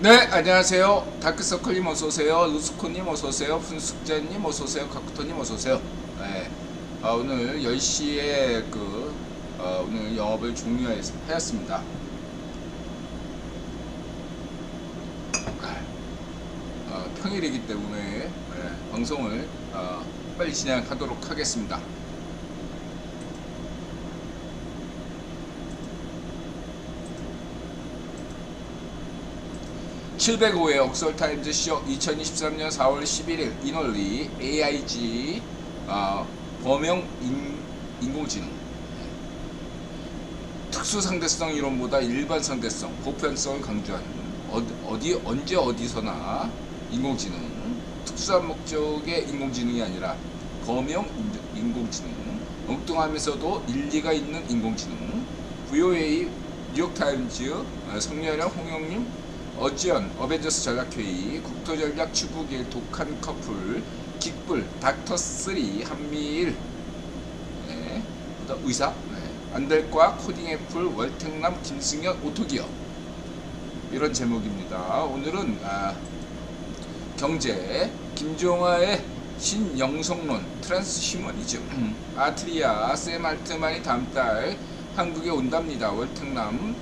네, 안녕하세요. 다크서클님 어서오세요. 루스코님 어서오세요. 분숙자님 어서오세요. 카쿠토님 어서오세요. 네, 오늘 10시에 오늘 영업을 종료하였습니다. 평일이기 때문에 방송을 빨리 진행하도록 하겠습니다. (705회) 억설타임즈 쇼 2023년 4월 11일 인원리 AIG 범용 인공지능 특수상대성 이론보다 일반 상대성, 보편성을 강조하는 언제 어디서나 인공지능, 특수한 목적의 인공지능이 아니라 범용 인공지능, 엉뚱하면서도 일리가 있는 인공지능. VOA, 뉴욕타임즈, 성렬형, 홍영님, 어지연, 어벤져스 전략회의, 국토전략 추구길, 독한 커플, 긱불, 닥터3, 한미일, 의사, 안될과 코딩애플, 월택남, 김승현, 오토기어. 이런 제목입니다. 오늘은 경제, 김종화의 신영성론, 트랜스휴머니즘, 아트리아, 샘 알트만이 다음달 한국에 온답니다. 월택남,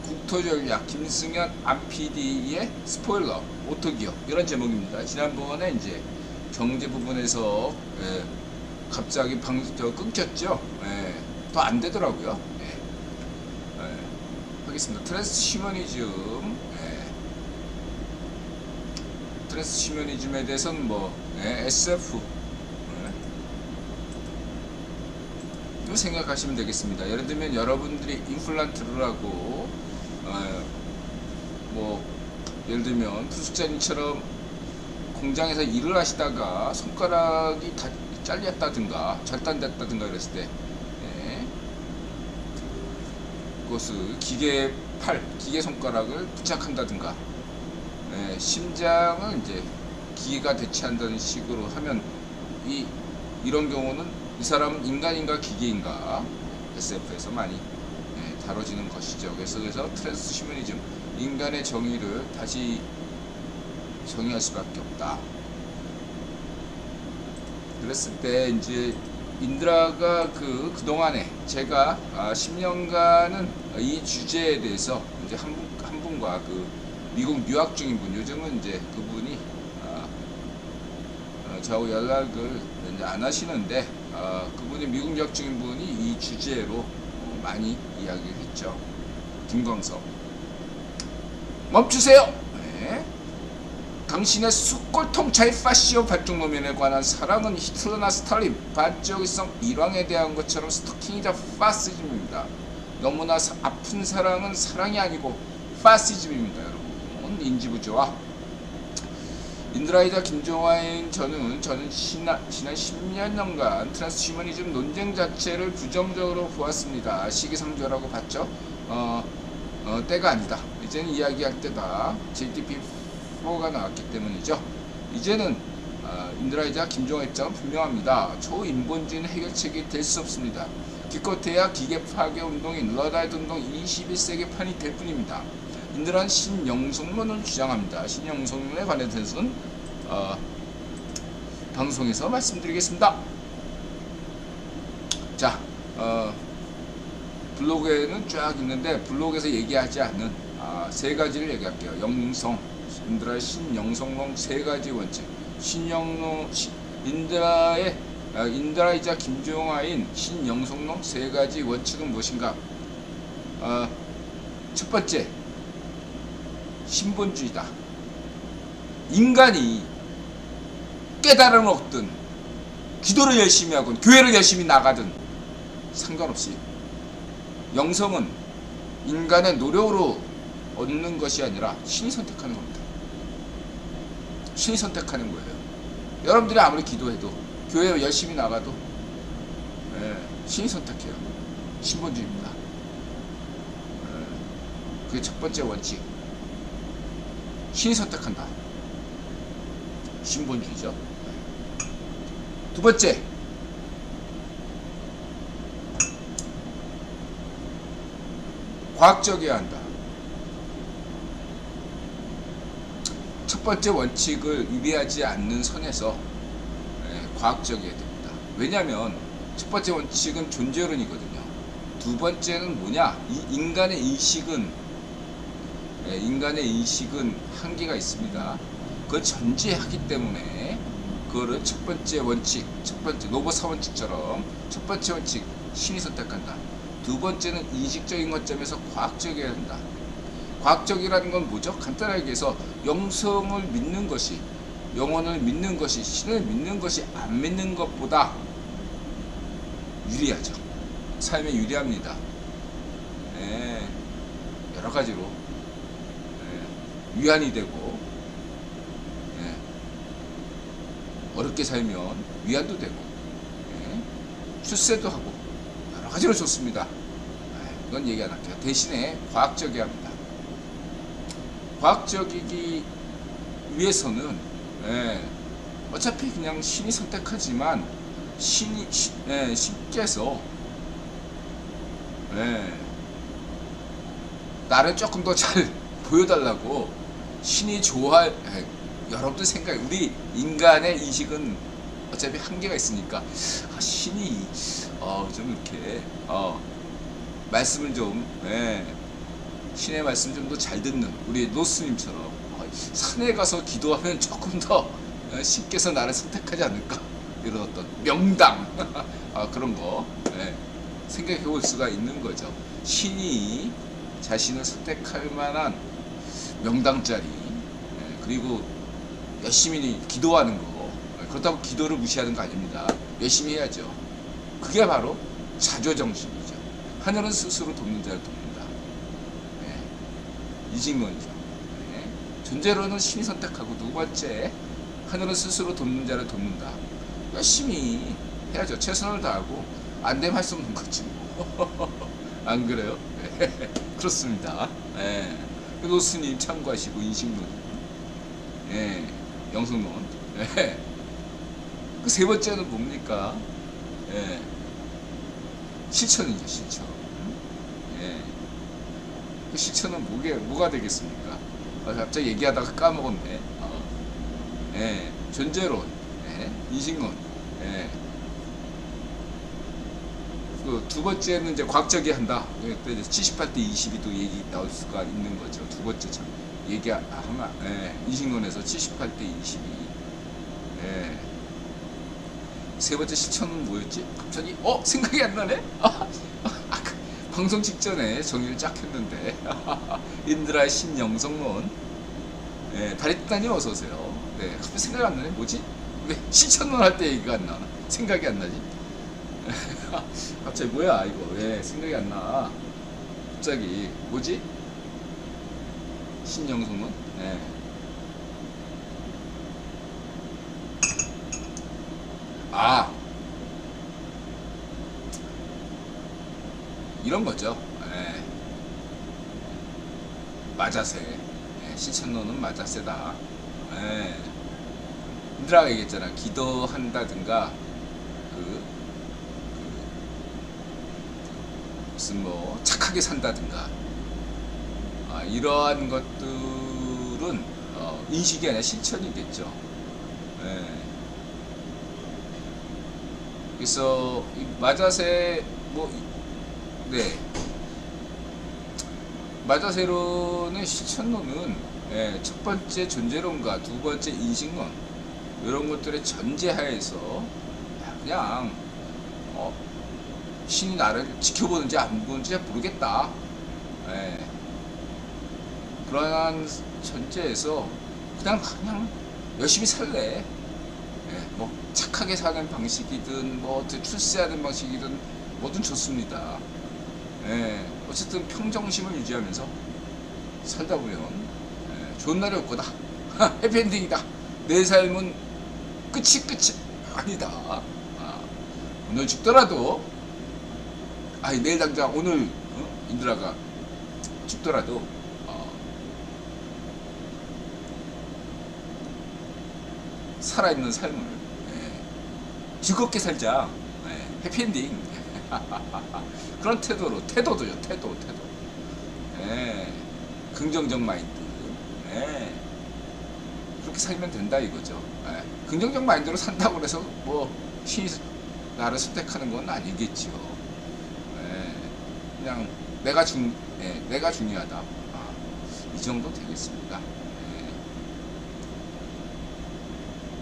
국토전략, 김승현, 안PD의 스포일러, 오토기어. 이런 제목입니다. 지난번에 이제 경제 부분에서 갑자기 끊겼죠. 더 안 되더라고요. 하겠습니다. 트랜스휴머니즘에 대해서는 SF 생각하시면 되겠습니다. 예를 들면 여러분들이 임플란트를 하고 예를 들면 부숙자님처럼 공장에서 일을 하시다가 손가락이 다 잘렸다든가 절단됐다든가 그랬을 때 그것을 기계 손가락을 부착한다든가 심장을 이제 기계가 대체한다는 식으로 하면 이런 경우는 이 사람은 인간인가 기계인가 SF에서 많이 다뤄지는 것이죠. 그래서 트랜스휴머니즘, 인간의 정의를 다시 정의할 수밖에 없다. 그랬을 때 이제 인드라가 그동안에 제가 10년간은 이 주제에 대해서 이제 한 분과 미국 유학 중인 분, 요즘은 이제 그분이 저하고 연락을 이제 안 하시는데 그분이 미국 유학 중인 분이 이 주제로 많이 이야기를 했죠. 김광석, 멈추세요. 당신의 숫골통차의 파시오 발족노면에 관한 사랑은 히틀러나 스탈린, 반적이성 일왕에 대한 것처럼 스토킹이자 파시즘입니다. 너무나 아픈 사랑은 사랑이 아니고 파시즘입니다. 여러분, 인지부조화. 인드라이자 김종화인 저는 지난 10년간 트랜스휴머니즘 논쟁 자체를 부정적으로 보았습니다. 시기상조라고 봤죠. 때가 아니다. 이제는 이야기할 때다. JTP4가 나왔기 때문이죠. 이제는 인드라이자 김종화 입장은 분명합니다. 초인본주의는 해결책이 될 수 없습니다. 기껏해야 기계 파괴 운동인 러다이트 운동 21세기 판이 될 뿐입니다. 인드라는 신영성론을 주장합니다. 신영성론에 관해서는 방송에서 말씀드리겠습니다. 자, 블로그에는 쫙 있는데 블로그에서 얘기하지 않는 세 가지를 얘기할게요. 인드라의 신영성론 세 가지 원칙. 인드라이자 김종화인 신영성론 세 가지 원칙은 무엇인가? 첫 번째, 신본주의다. 인간이 깨달음을 얻든 기도를 열심히 하건 교회를 열심히 나가든 상관없이 영성은 인간의 노력으로 얻는 것이 아니라 신이 선택하는 겁니다. 신이 선택하는 거예요. 여러분들이 아무리 기도해도 교회 열심히 나가도 신이 선택해요. 신본주의입니다. 그게 첫 번째 원칙. 신이 선택한다. 신본주의죠. 두 번째, 과학적이어야 한다. 첫 번째 원칙을 위배하지 않는 선에서 과학적이어야 됩니다. 왜냐하면 첫 번째 원칙은 존재론이거든요. 두 번째는 뭐냐? 이 인간의 인식은 한계가 있습니다. 그걸 전제하기 때문에 그거를 첫 번째 원칙, 노버 사원칙처럼 첫 번째 원칙 신이 선택한다. 두 번째는 인식적인 관점에서 과학적이어야 한다. 과학적이라는 건 뭐죠? 간단하게 얘기해서 영성을 믿는 것이, 영혼을 믿는 것이, 신을 믿는 것이 안 믿는 것보다 유리하죠. 삶에 유리합니다. 여러 가지로 위안이 되고, 어렵게 살면 위안도 되고, 출세도 하고 여러 가지로 좋습니다. 이건 얘기 안 할게요. 대신에 과학적이어야 합니다. 과학적이기 위해서는 어차피 그냥 신이 선택하지만 신께서 나를 조금 더 잘 보여달라고 신이 좋아할 여러분들 생각, 우리 인간의 인식은 어차피 한계가 있으니까 신이 좀 이렇게 말씀을 좀 신의 말씀 좀 더 잘 듣는 우리 노스님처럼 산에 가서 기도하면 조금 더 신께서 나를 선택하지 않을까, 이런 어떤 명당 그런 거 생각해 볼 수가 있는 거죠. 신이 자신을 선택할 만한 명당 자리, 그리고 열심히 기도하는 거, 그렇다고 기도를 무시하는 거 아닙니다. 열심히 해야죠. 그게 바로 자조정신이죠. 하늘은 스스로 돕는 자를 돕는다. 이직론이죠. 존재론은 신이 선택하고, 두 번째 하늘은 스스로 돕는 자를 돕는다. 열심히 해야죠. 최선을 다하고 안 되면 할 수 없는 거지 뭐. 안 그래요? 그렇습니다. 노스님 참고하시고, 인식론, 영성론. 그 세 번째는 뭡니까? 실천이죠, 실천. 그 실천은 뭐가 되겠습니까? 갑자기 얘기하다가 까먹었네. 존재론, 인식론. 그 두 번째는 이제 과학적이 한다. 78대 22도 얘기 나올 수가 있는 거죠. 두 번째 참 얘기하면 인식론에서 78대 22. 세 번째 실천은 뭐였지? 갑자기 생각이 안 나네. 방송 직전에 정리를 쫙 했는데 인드라의 신영성론. 다리따님 어서 오세요. 갑자기 생각이 안 나네. 뭐지? 왜 실천론 할 때 얘기가 안 나나? 생각이 안 나지? 갑자기 뭐야 이거, 왜 생각이 안 나? 갑자기 뭐지? 신영성론? 이런 거죠. 마자세. 실천론은 마자세다. 인드라가 얘기했잖아. 기도한다든가 무슨 뭐 착하게 산다든가 이러한 것들은 인식이 아니라 실천이겠죠. 그래서 이 마자세 마자세론의 실천론은 첫 번째 존재론과 두 번째 인식론, 이런 것들의 전제하에서 그냥 신이 나를 지켜보는지 안 보는지 잘 모르겠다. 그러한 전제에서 그냥 열심히 살래. 뭐 착하게 사는 방식이든 뭐 출세하는 방식이든 뭐든 좋습니다. 어쨌든 평정심을 유지하면서 살다 보면 좋은 날이 올 거다. 해피엔딩이다. 내 삶은 끝이 아니다. 오늘 죽더라도 내일 당장 오늘 인드라가 죽더라도 살아있는 삶을 즐겁게 살자. 해피엔딩. 그런 태도도요. 태도. 긍정적 마인드. 그렇게 살면 된다 이거죠. 예. 긍정적 마인드로 산다고 해서 뭐 신이 나를 선택하는 건 아니겠죠. 예. 그냥 내가 중요하다. 이 정도 되겠습니다. 예.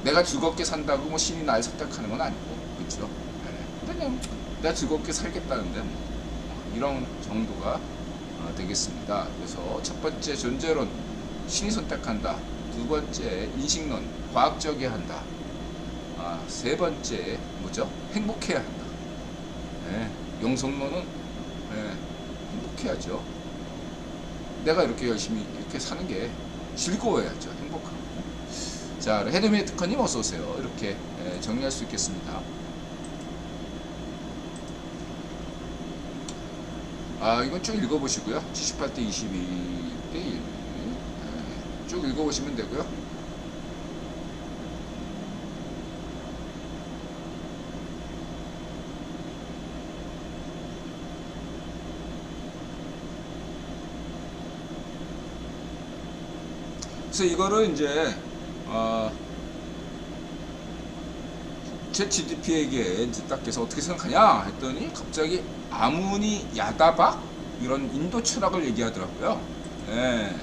내가 즐겁게 산다고 뭐 신이 날 선택하는 건 아니고, 그렇죠. 예. 그냥 내가 즐겁게 살겠다는데 뭐 이런 정도가 되겠습니다. 그래서 첫 번째 존재론, 신이 선택한다. 두 번째 인식론, 과학적이어야 한다. 세 번째 뭐죠? 행복해야 한다. 예. 영성론은 행복해야죠. 내가 이렇게 열심히 이렇게 사는 게 즐거워야죠. 행복하고. 자, 헤드메이 특허님 어서 오세요. 이렇게 정리할 수 있겠습니다. 이건 쭉 읽어보시고요. 78대 21대 1. 쭉 읽어보시면 되고요. 그래서 이거를 이제 챗GPT에게 이제 딱 해서 어떻게 생각하냐 했더니 갑자기 아무니 야다박 이런 인도 철학을 얘기하더라고요. 예.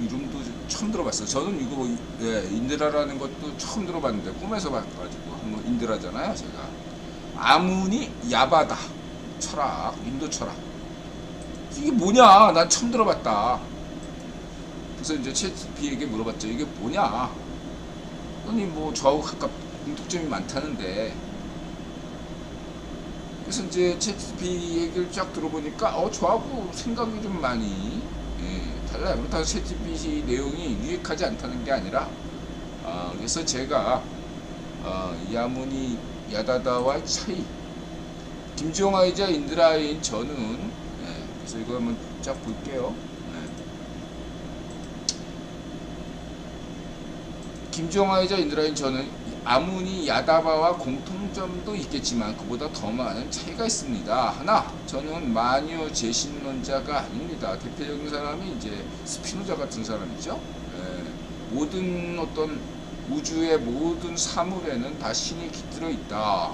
이름도 처음 들어봤어요. 저는 이거 인드라라는 것도 처음 들어봤는데 꿈에서 봐가지고 한번 인드라잖아요. 제가 아무니 야바다 철학, 인도 철학. 이게 뭐냐? 난 처음 들어봤다. 그래서 이제 챗GPT에게 물어봤죠. 이게 뭐냐? 아니 뭐 저하고 공통점이 많다는데. 그래서 이제 챗GPT 얘기를 쫙 들어보니까 저하고 생각이 좀 많이 달라요. 그렇다고 챗GPT 내용이 유익하지 않다는 게 아니라 그래서 제가 야무니 야다다와의 차이, 김종아이자 인드라인 저는 그래서 이거 한번 쫙 볼게요. 김종아이자 인드라인 저는 아무니 야다바와 공통점도 있겠지만 그보다 더 많은 차이가 있습니다. 하나, 저는 만유 재신론자가 아닙니다. 대표적인 사람이 이제 스피노자 같은 사람이죠. 모든 어떤 우주의 모든 사물에는 다 신이 깃들어 있다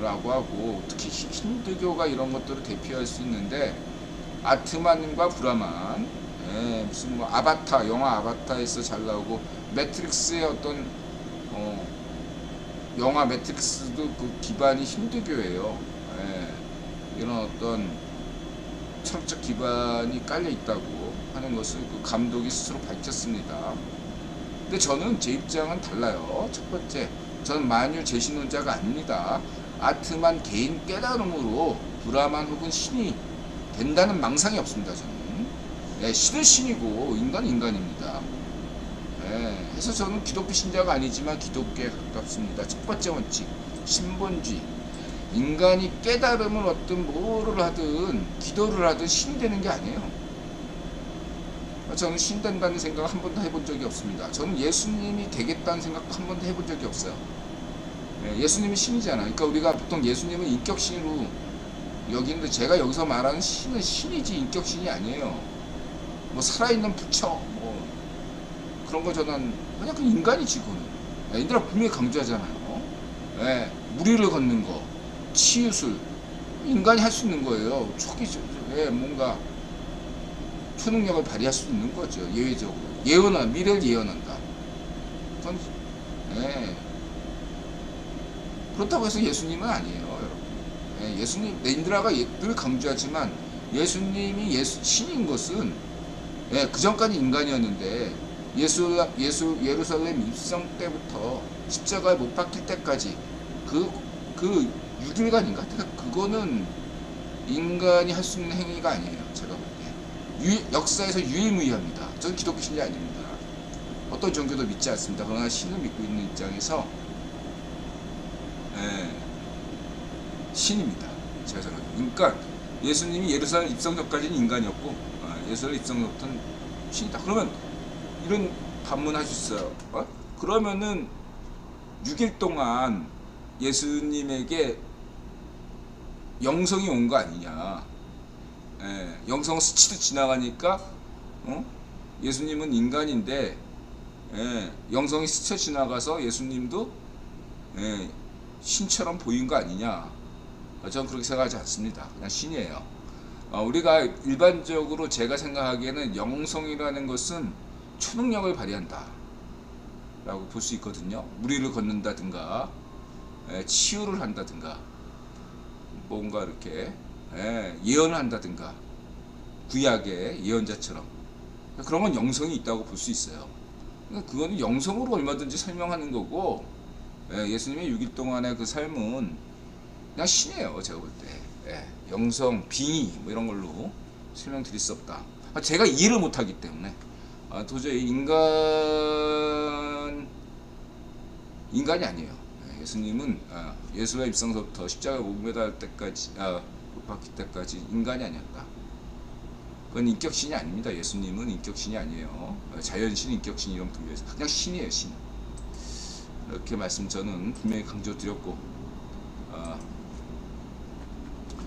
라고 하고, 특히 힌두교가 이런 것들을 대표할 수 있는데 아트만과 브라만, 무슨 뭐 아바타, 영화 아바타에서 잘 나오고 매트릭스의 어떤 영화 매트릭스도 그 기반이 힌두교예요. 이런 어떤 철학적 기반이 깔려 있다고 하는 것을 그 감독이 스스로 밝혔습니다. 근데 저는 제 입장은 달라요. 첫 번째, 저는 만유 재신론자가 아닙니다. 아트만 개인 깨달음으로 브라만 혹은 신이 된다는 망상이 없습니다. 저는 신은 신이고 인간은 인간입니다. 그래서 저는 기독교 신자가 아니지만 기독교에 가깝습니다. 첫 번째 원칙, 신본주의. 인간이 깨달음을 얻든 뭐를 하든 기도를 하든 신이 되는 게 아니에요. 저는 신 된다는 생각을 한 번도 해본 적이 없습니다. 저는 예수님이 되겠다는 생각도 한 번도 해본 적이 없어요. 예수님이 신이잖아요. 그러니까 우리가 보통 예수님은 인격신으로 여기는데, 제가 여기서 말하는 신은 신이지 인격신이 아니에요. 뭐 살아있는 부처 뭐 그런 거 저는 그냥 그 인간이지. 그거는 인들아 분명히 강조하잖아요. 무리를 걷는 거, 치유술, 인간이 할 수 있는 거예요. 뭔가 초능력을 발휘할 수 있는 거죠. 예외적으로 미래를 예언한다. 그건 그렇다고 해서 예수님은 아니에요, 여러분. 예수님, 인드라가 늘 강조하지만 예수님이 신인 것은 그 전까지 인간이었는데 예루살렘 입성 때부터 십자가에 못 박힐 때까지 그 6일간인가? 그거는 인간이 할 수 있는 행위가 아니에요. 제가 볼 때 역사에서 유일무이합니다. 저는 기독교 신자 아닙니다. 어떤 종교도 믿지 않습니다. 그러나 신을 믿고 있는 입장에서 신입니다. 제가 생각합니다. 그러니까 예수님이 예루살렘 입성 전까지는 인간이었고 예루살렘 입성 전부터는 신이다. 그러면 이런 반문할 수 있어요. 그러면은 6일 동안 예수님에게 영성이 온 거 아니냐. 영성은 스치듯 지나가니까 예수님은 인간인데 영성이 스쳐 지나가서 예수님도 신처럼 보인 거 아니냐? 저는 그렇게 생각하지 않습니다. 그냥 신이에요. 우리가 일반적으로 제가 생각하기에는 영성이라는 것은 초능력을 발휘한다 라고 볼 수 있거든요. 무리를 걷는다든가 치유를 한다든가 뭔가 이렇게 예언을 한다든가 구약의 예언자처럼 그런 건 영성이 있다고 볼 수 있어요. 그거는 영성으로 얼마든지 설명하는 거고 예수님의 6일 동안의 그 삶은 그냥 신이에요. 제가 볼 때 영성, 빙의 뭐 이런 걸로 설명드릴 수 없다. 제가 이해를 못하기 때문에 도저히 인간이 아니에요. 예수님은 예수가 입성서부터 십자가에 못 매달 때까지 못 박힐 때까지 인간이 아니었다. 그건 인격신이 아닙니다. 예수님은 인격신이 아니에요. 자연신, 인격신 이런 분류에서 그냥 신이에요. 신. 이렇게 말씀 저는 분명히 강조드렸고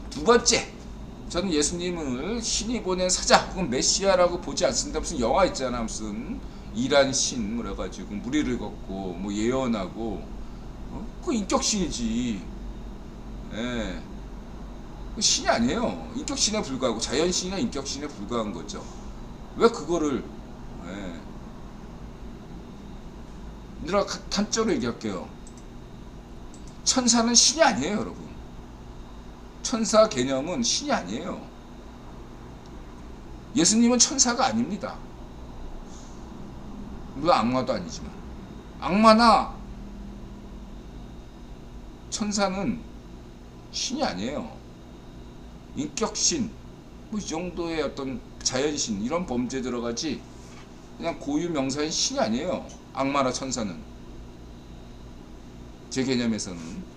두 번째, 저는 예수님을 신이 보낸 사자 혹은 메시아라고 보지 않습니다. 무슨 영화 있잖아, 무슨 이란 신 그래가지고 무리를 걷고 뭐 예언하고 그 인격신이지. 신이 아니에요. 인격신에 불과하고 자연신이나 인격신에 불과한 거죠. 왜 그거를 내가 단적으로 얘기할게요. 천사는 신이 아니에요, 여러분. 천사 개념은 신이 아니에요. 예수님은 천사가 아닙니다. 물론 악마도 아니지만 악마나 천사는 신이 아니에요. 인격신 뭐 이 정도의 어떤 자연신 이런 범죄에 들어가지 그냥 고유 명사인 신이 아니에요. 악마나 천사는 제 개념에서는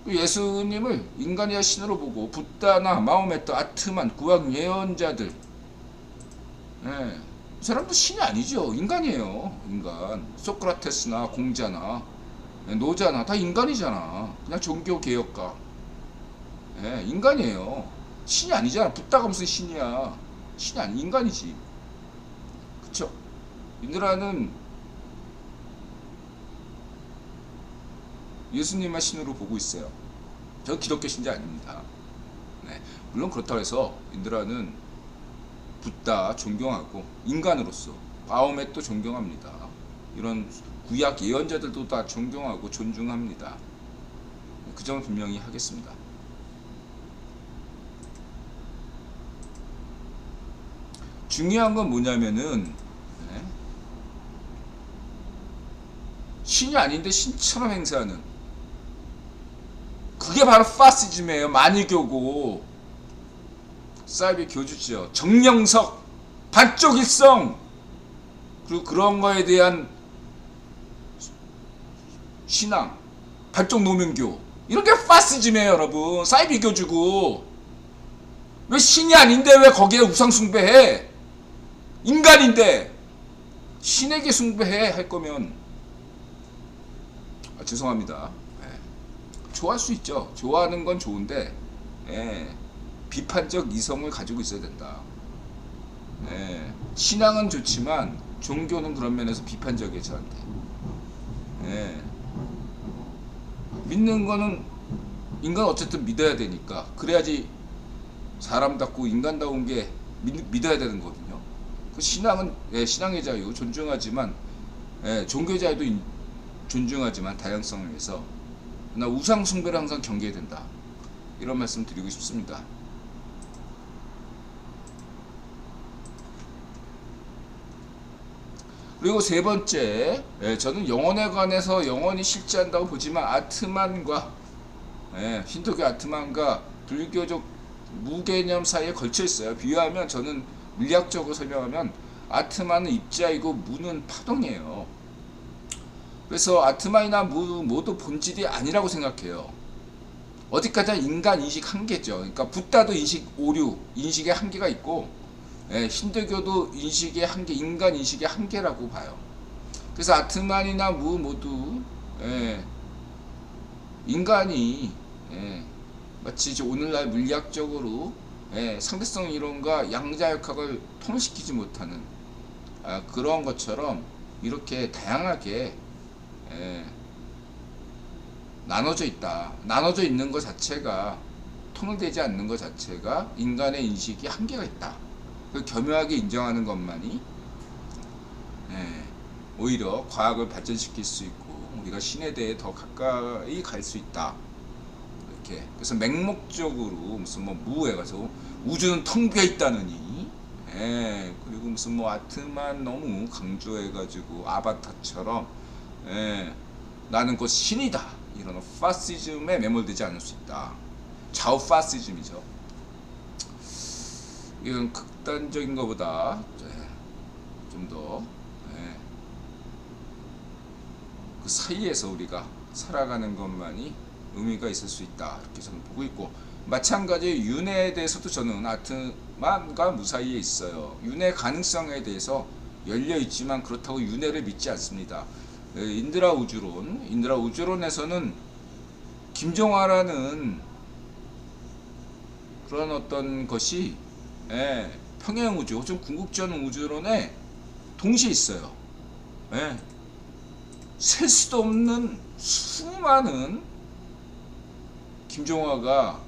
예수님을 인간이야 신으로 보고 붓다나 마호메트, 아트만, 구약 예언자들 이 사람도 신이 아니죠. 인간이에요. 인간. 소크라테스나 공자나 노자나 다 인간이잖아. 그냥 종교개혁가 인간이에요. 신이 아니잖아. 붓다가 무슨 신이야. 신이 아니 인간이지. 그쵸? 인드라는 예수님만 신으로 보고 있어요. 저 기독교 신자 아닙니다. 물론 그렇다고 해서 인드라는 붓다 존경하고 인간으로서 바오멧도 존경합니다. 이런 구약 예언자들도 다 존경하고 존중합니다. 그 점을 분명히 하겠습니다. 중요한 건 뭐냐면은 신이 아닌데 신처럼 행세하는 그게 바로 파시즘이에요. 만유교고 사이비 교주죠. 정령석, 반쪽일성 그리고 그런 거에 대한 신앙, 반쪽 노명교 이런 게 파시즘이에요. 여러분 사이비 교주고 왜 신이 아닌데 왜 거기에 우상 숭배해? 인간인데 신에게 숭배해 할 거면 죄송합니다. 좋아할 수 있죠. 좋아하는 건 좋은데 비판적 이성을 가지고 있어야 된다. 신앙은 좋지만 종교는 그런 면에서 비판적이에요. 저한테. 믿는 거는 인간 어쨌든 믿어야 되니까 그래야지 사람답고 인간다운 게 믿어야 되는 거거든요. 그 신앙은 신앙의 자유 존중하지만 종교의 자유도 존중하지만 다양성을 위해서 나 우상 숭배를 항상 경계해야 된다. 이런 말씀 드리고 싶습니다. 그리고 세 번째, 저는 영혼에 관해서 영혼이 실제한다고 보지만 아트만과 힌두교 아트만과 불교적 무개념 사이에 걸쳐 있어요. 비유하면 저는 물리학적으로 설명하면 아트만은 입자이고 무는 파동이에요. 그래서 아트만이나 무 모두 본질이 아니라고 생각해요. 어디까지나 인간 인식 한계죠. 그러니까 붓다도 인식 오류, 인식의 한계가 있고 힌두교도 인식의 한계, 인간 인식의 한계라고 봐요. 그래서 아트만이나 무 모두 인간이 마치 이제 오늘날 물리학적으로 상대성 이론과 양자역학을 통일시키지 못하는 그런 것처럼 이렇게 다양하게 나눠져 있다. 나눠져 있는 것 자체가 통일되지 않는 것 자체가 인간의 인식이 한계가 있다. 그 겸허하게 인정하는 것만이 오히려 과학을 발전시킬 수 있고 우리가 신에 대해 더 가까이 갈 수 있다. 이렇게 그래서 맹목적으로 무슨 뭐 무에 가서 우주는 텅 비어 있다느니 그리고 무슨 뭐 아트만 너무 강조해가지고 아바타처럼 나는 곧 신이다 이런 파시즘에 매몰되지 않을 수 있다. 좌우 파시즘이죠. 이건 극단적인 것보다 좀 더 그 사이에서 우리가 살아가는 것만이 의미가 있을 수 있다 이렇게 저는 보고 있고, 마찬가지 윤회에 대해서도 저는 아트만과 무사이에 있어요. 윤회 가능성에 대해서 열려 있지만 그렇다고 윤회를 믿지 않습니다. 인드라 우주론에서는 김종화라는 그런 어떤 것이 평행 우주 혹은 궁극전 우주론에 동시에 있어요. 셀 수도 없는 수많은 김종화가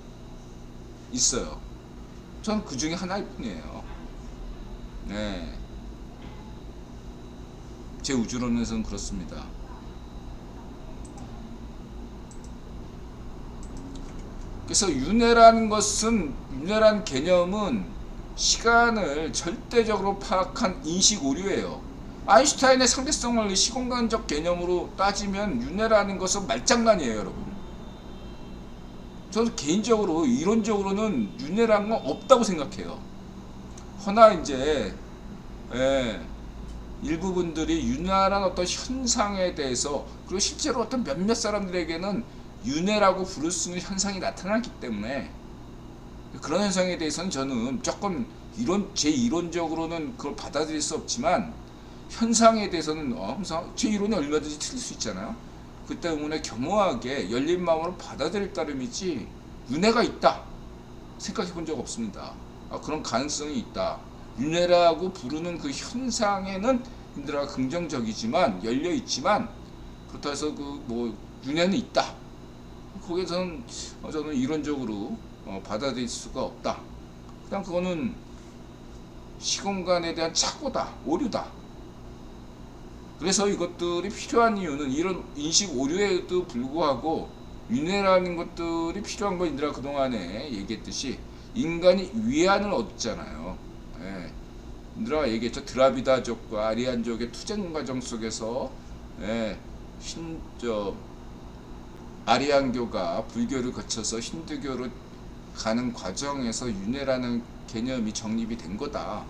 있어요. 전 그 중에 하나일 뿐이에요. 제 우주론에서는 그렇습니다. 그래서 윤회라는 개념은 시간을 절대적으로 파악한 인식 오류예요. 아인슈타인의 상대성을 시공간적 개념으로 따지면 윤회라는 것은 말장난이에요, 여러분. 저는 개인적으로 이론적으로는 윤회라는 건 없다고 생각해요. 허나 이제 일부 분들이 윤회라는 어떤 현상에 대해서, 그리고 실제로 어떤 몇몇 사람들에게는 윤회라고 부를 수 있는 현상이 나타나기 때문에 그런 현상에 대해서는 저는 조금 제 이론적으로는 그걸 받아들일 수 없지만, 현상에 대해서는 제 이론이 얼마든지 틀릴 수 있잖아요. 그 때문에 겸허하게 열린 마음으로 받아들일 따름이지 윤회가 있다 생각해 본 적 없습니다. 그런 가능성이 있다. 윤회라고 부르는 그 현상에는 인드라가 긍정적이지만 열려 있지만, 그렇다고 해서 윤회는 있다. 거기에서는 저는 이론적으로 받아들일 수가 없다. 그냥 그거는 시공간에 대한 착오다, 오류다. 그래서 이것들이 필요한 이유는 이런 인식 오류에도 불구하고 윤회라는 것들이 필요한 건 인드라가 그동안에 얘기했듯이 인간이 위안을 얻잖아요. 인드라가 얘기했죠. 드라비다족과 아리안족의 투쟁 과정 속에서 아리안교가 불교를 거쳐서 힌두교로 가는 과정에서 윤회라는 개념이 정립이 된 거다.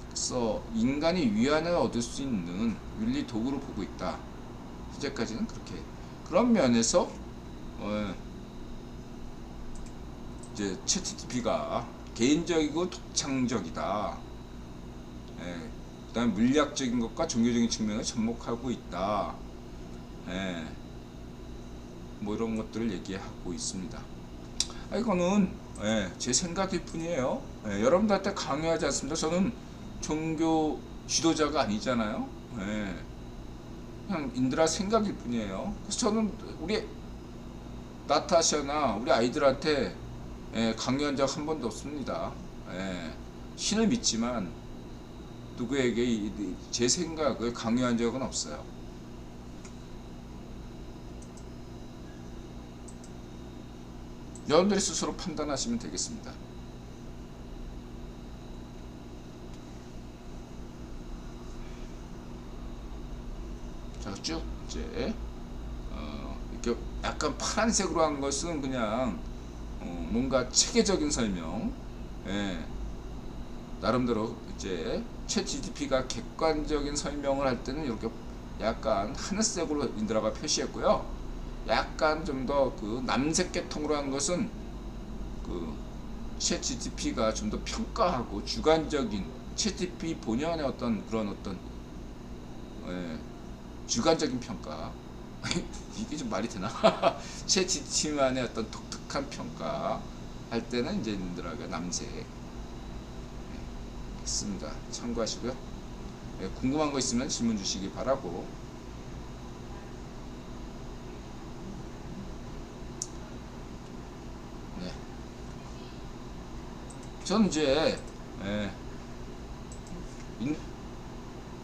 그래서 인간이 위안을 얻을 수 있는 윤리 도구로 보고 있다. 현재까지는 그렇게. 그런 면에서 이제 챗GPT가 개인적이고 독창적이다. 그다음에 물리학적인 것과 종교적인 측면을 접목하고 있다. 뭐 이런 것들을 얘기하고 있습니다. 이거는 제 생각일 뿐이에요. 여러분들한테 강요하지 않습니다. 저는 종교 지도자가 아니잖아요. 그냥 인드라 생각일 뿐이에요. 그래서 저는 우리 나타샤나 우리 아이들한테 강요한 적 한 번도 없습니다. 신을 믿지만 누구에게 제 생각을 강요한 적은 없어요. 여러분들이 스스로 판단하시면 되겠습니다. 자, 쭉 이제 이렇게 약간 파란색으로 한 것은 그냥 뭔가 체계적인 설명. 나름대로 이제 챗GPT가 객관적인 설명을 할 때는 이렇게 약간 하늘색으로 인드라가 표시했고요. 약간 좀 더 그 남색 계통으로 한 것은 그 챗GPT가 좀 더 평가하고 주관적인 챗GPT 본연의 어떤 그런 어떤 주관적인 평가 이게 좀 말이 되나? 챗GPT만의 어떤 독특한 정직한 평가 할 때는 이제 님들하고 남색 했습니다. 참고하시고요. 네, 궁금한 거 있으면 질문 주시기 바라고. 네. 전 이제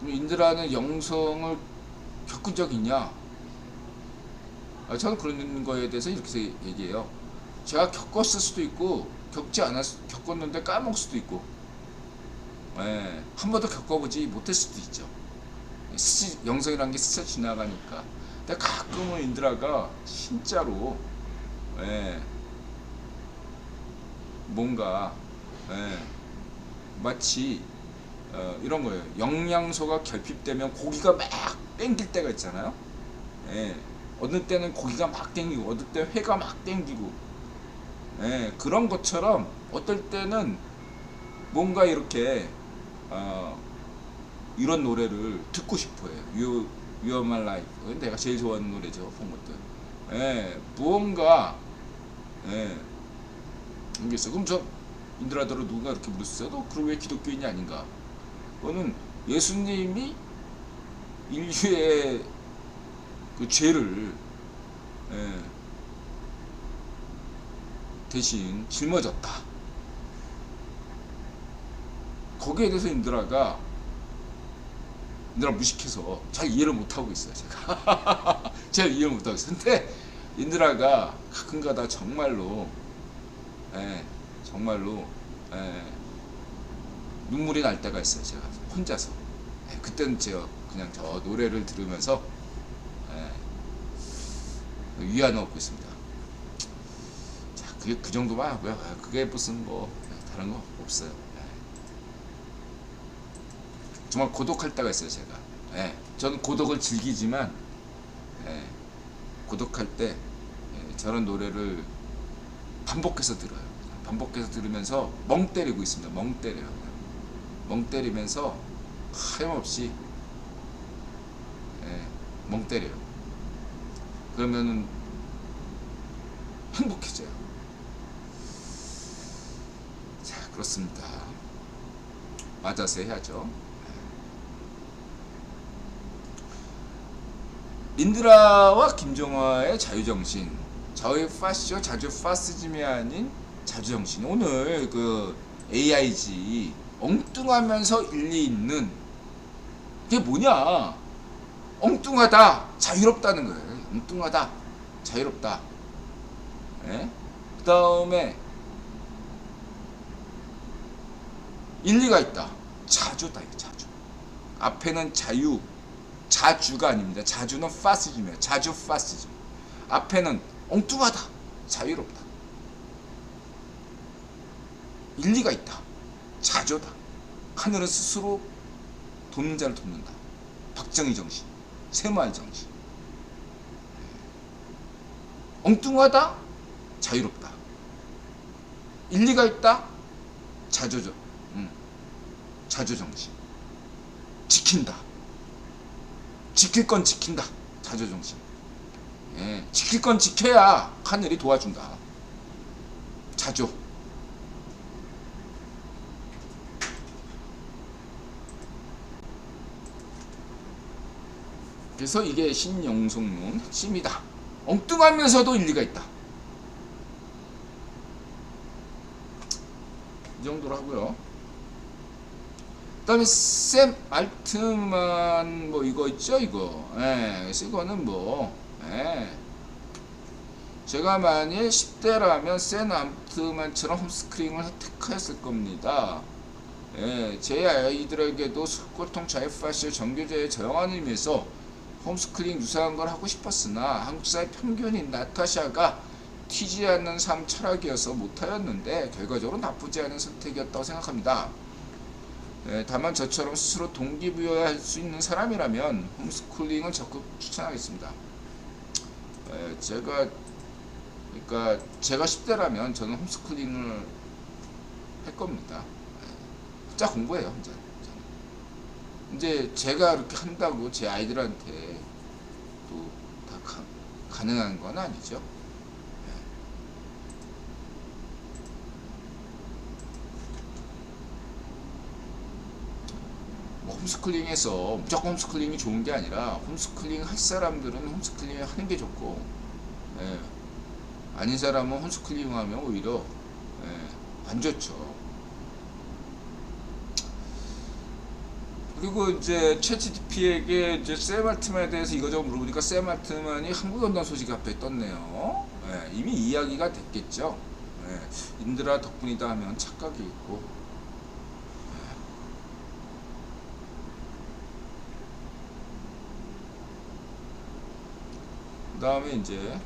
인드라는 영성을 겪은 적 있냐? 저는 그런 거에 대해서 이렇게 얘기해요. 제가 겪었을 수도 있고 겪었는데 까먹을 수도 있고, 한 번도 겪어보지 못할 수도 있죠. 영성이라는 게 스쳐 지나가니까. 근데 가끔은 인드라가 진짜로 뭔가 마치 이런 거예요. 영양소가 결핍되면 고기가 막 땡길 때가 있잖아요. 어느 때는 고기가 막 땡기고, 어느 때는 회가 막 땡기고, 그런 것처럼 어떨 때는 뭔가 이렇게 이런 노래를 듣고 싶어요. You are my life. 내가 제일 좋아하는 노래죠. 본 것들. 무언가 이게 있어. 그럼 저 인드라더로 누가 이렇게 물었어요? 너 그럼 왜 기독교인이 아닌가? 그거는 예수님이 인류의 그 죄를 대신 짊어졌다. 거기에 대해서 인드라 무식해서 잘 이해를 못하고 있어요. 제가 잘 이해를 못하고 있어요. 근데 인드라가 가끔가다 정말로 눈물이 날 때가 있어요. 제가 혼자서. 그때는 제가 그냥 저 노래를 들으면서 위안을 얻고 있습니다. 자, 그게 그 정도만 하고요. 그게 무슨 뭐 다른 거 없어요. 정말 고독할 때가 있어요. 제가. 저는 고독을 즐기지만 고독할 때 저런 노래를 반복해서 들어요. 반복해서 들으면서 멍 때리고 있습니다. 멍 때려요. 멍 때리면서 하염없이 멍 때려요. 그러면은 행복해져요. 자, 그렇습니다. 맞아서 해야죠. 인드라와 김정화의 자유정신, 저의 파시오 자주 파시즘이 아닌 자주정신. 오늘 그 AIG 엉뚱하면서 일리 있는 게 뭐냐? 엉뚱하다, 자유롭다는 거예요. 엉뚱하다, 자유롭다. 그 다음에 일리가 있다, 자주다. 자주. 앞에는 자주가 아닙니다. 자주는 파시즘이에요. 자주 파시즘. 앞에는 엉뚱하다, 자유롭다. 일리가 있다, 자조다. 하늘은 스스로 돕는 자를 돕는다. 박정희 정신, 새마을 정신. 엉뚱하다, 자유롭다. 일리가 있다, 자조 정신. 지킨다. 지킬 건 지킨다. 자조 정신. 지킬 건 지켜야 하늘이 도와준다. 자조. 그래서 이게 신영성론 핵심이다. 엉뚱하면서도 일리가 있다. 이 정도로 하고요. 그 다음에 샘 알트만 뭐 이거 있죠, 이거. 그래서 이거는 뭐 제가 만일 10대라면 샘 알트만처럼 홈스크링을 택했을 겁니다. 제 아이들에게도 고통 자유파시오 정교제에 저항하는 의미에서 홈스크링 유사한 걸 하고 싶었으나 한국사의 편견인 나타샤가 튀지 않는 삶 철학이어서 못하였는데 결과적으로 나쁘지 않은 선택이었다고 생각합니다. 다만 저처럼 스스로 동기부여할 수 있는 사람이라면 홈스쿨링을 적극 추천하겠습니다. 제가 10대라면 저는 홈스쿨링을 할 겁니다. 혼자 공부해요. 혼자. 이제 제가 이렇게 한다고 제 아이들한테 또 다 가능한 건 아니죠. 홈스쿨링에서 무조건 홈스쿨링이 좋은 게 아니라 홈스쿨링 할 사람들은 홈스쿨링 하는 게 좋고, 예, 아닌 사람은 홈스쿨링 하면 오히려 안 좋죠. 그리고 이제 챗GPT에게 이제 샘 알트만에 대해서 이거저거 물어보니까 샘 알트만이 한국 연단 소식 앞에 떴네요. 이미 이야기가 됐겠죠. 인드라 덕분이다 하면 착각이 있고. 그 다음에 이제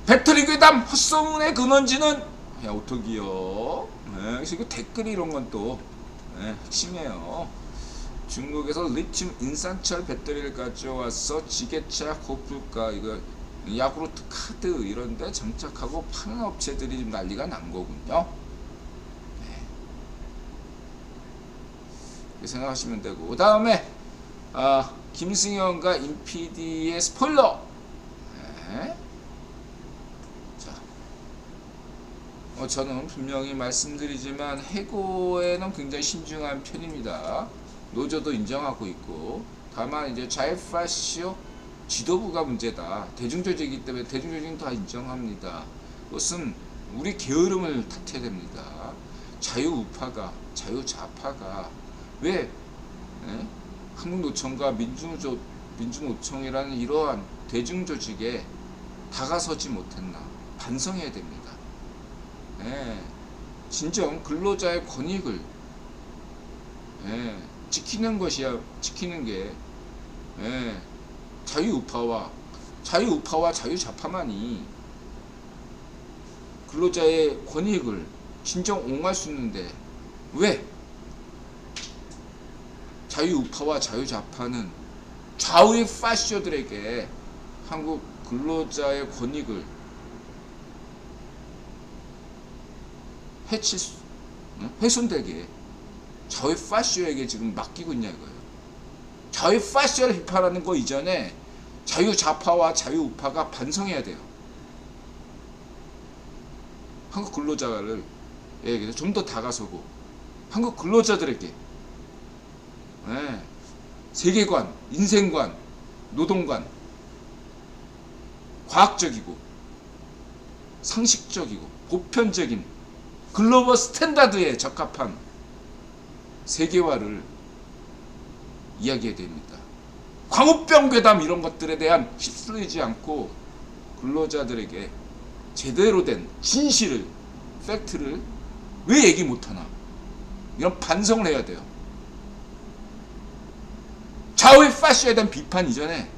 배터리 괴담 헛소문의 근원지는 오토기요. 그래서 이거 댓글이 이런 건 또 핵심이에요. 중국에서 리튬 인산철 배터리를 가져와서 지게차, 고프가 이거 야구르트 카드 이런데 장착하고 파는 업체들이 좀 난리가 난 거군요. 이렇게 생각하시면 되고, 그 다음에 김승현과 임PD의 스포일러. 저는 분명히 말씀드리지만 해고에는 굉장히 신중한 편입니다. 노조도 인정하고 있고, 다만 이제 자율파시오 지도부가 문제다. 대중조직이기 때문에 대중조직은 다 인정합니다. 그것은 우리 게으름을 탓해야 됩니다. 자유우파가, 자유좌파가 왜 한국노총과 민주노총이라는 이러한 대중조직에 다가서지 못했나 반성해야 됩니다. 진정 근로자의 권익을 지키는 것이야, 지키는 게 자유우파와 자유좌파만이 근로자의 권익을 진정 옹호할 수 있는데, 왜 자유우파와 자유좌파는 좌우의 파시오들에게 한국 근로자의 권익을 훼손되게 좌우 파시오에게 지금 맡기고 있냐 이거예요. 좌우 파시오를 비판하는 거 이전에 자유좌파와 자유우파가 반성해야 돼요. 한국 근로자를 좀 더 다가서고 한국 근로자들에게 세계관, 인생관, 노동관, 과학적이고 상식적이고 보편적인 글로벌 스탠다드에 적합한 세계화를 이야기해야 됩니다. 광우병 괴담 이런 것들에 대한 휩쓸리지 않고 근로자들에게 제대로 된 진실을, 팩트를 왜 얘기 못하나, 이런 반성을 해야 돼요. 좌우의 파시에 대한 비판 이전에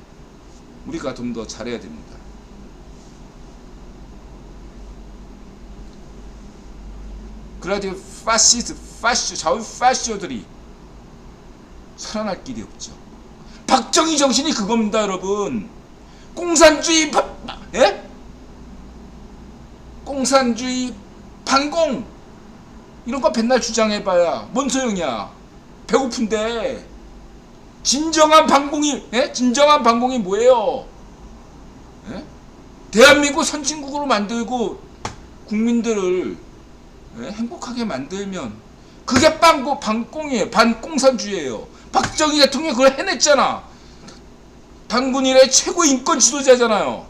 우리가 좀 더 잘해야 됩니다. 그래야지 좌우 파시오들이 살아날 길이 없죠. 박정희 정신이 그겁니다, 여러분. 공산주의 공산주의 반공 이런 거 맨날 주장해봐야 뭔 소용이야. 배고픈데. 진정한 반공이 뭐예요? 대한민국 선진국으로 만들고 국민들을 행복하게 만들면 그게 반공이에요. 반공산주의예요. 박정희 대통령이 그걸 해냈잖아. 단군 이래 최고 인권 지도자잖아요.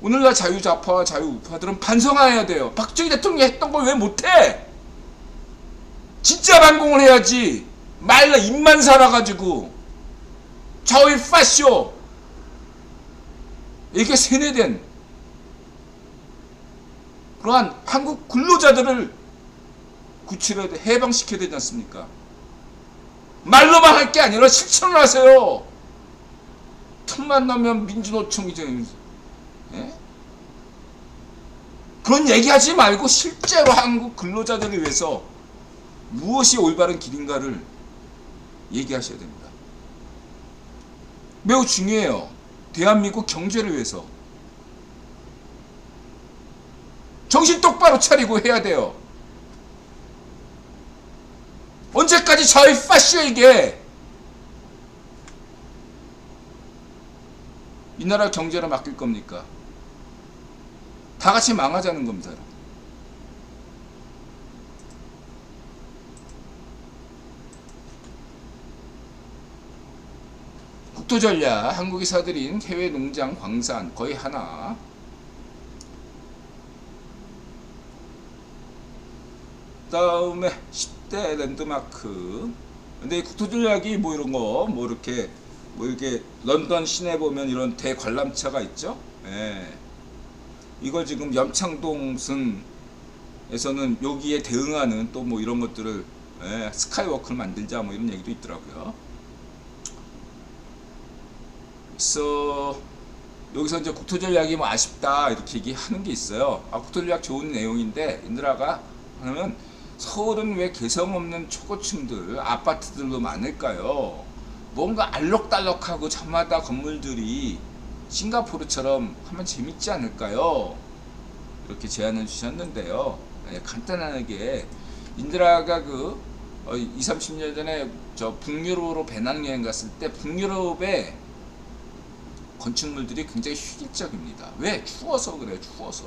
오늘날 자유좌파와 자유우파들은 반성해야 돼요. 박정희 대통령이 했던 걸 왜 못해? 진짜 반공을 해야지. 말로 입만 살아가지고 좌우의 파시오 이렇게 세뇌된 그러한 한국 근로자들을 구출해야 돼, 해방시켜야 되지 않습니까? 말로만 할 게 아니라 실천을 하세요. 틈만 나면 민주노총이죠. 그런 얘기하지 말고 실제로 한국 근로자들을 위해서 무엇이 올바른 길인가를 얘기하셔야 됩니다. 매우 중요해요. 대한민국 경제를 위해서 정신 똑바로 차리고 해야 돼요. 언제까지 저희 파시오에게 이 나라 경제를 맡길 겁니까? 다 같이 망하자는 겁니다. 국토전략, 한국이 사들인 해외 농장, 광산 거의 하나. 다음에 10대 랜드마크. 근데 이 국토전략이 뭐 이런 거, 뭐 이렇게 런던 시내 보면 이런 대관람차가 있죠. 예. 이걸 지금 염창동선에서는 여기에 대응하는 또 뭐 이런 것들을, 예, 스카이워크를 만들자 뭐 이런 얘기도 있더라고요. 그래서 여기서 이제 국토전략이 뭐 아쉽다 이렇게 얘기하는 게 있어요. 아, 국토전략 좋은 내용인데 인드라가 하면 서울은 왜 개성 없는 초고층들 아파트들로 많을까요? 뭔가 알록달록하고 저마다 건물들이 싱가포르처럼 하면 재밌지 않을까요? 이렇게 제안을 주셨는데요. 네, 간단하게 인드라가 20, 30년 전에 저 북유럽으로 배낭여행 갔을 때 북유럽의 건축물들이 굉장히 획일적입니다. 왜? 추워서 그래요. 추워서.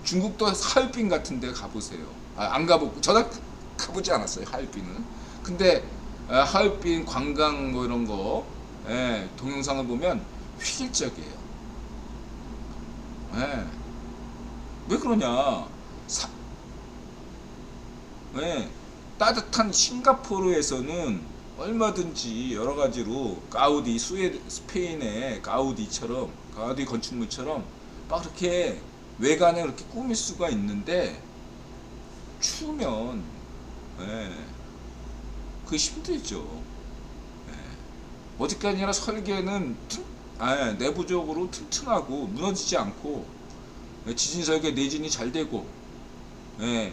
중국도 하얼빈 같은 데 가보세요. 안 가보고, 저도 가보지 않았어요. 하얼빈은. 근데 하얼빈 관광 뭐 이런 거, 예, 동영상을 보면 획일적이에요. 예. 왜 그러냐? 예, 따뜻한 싱가포르에서는 얼마든지 여러 가지로 가우디, 스페인의 가우디처럼, 가우디 건축물처럼 막 그렇게 외관에 그렇게 꾸밀 수가 있는데 추우면, 예, 그게 힘들죠. 예. 어디까지 아니라 설계는 내부적으로 튼튼하고 무너지지 않고, 예, 지진 설계 내진이 잘 되고, 예,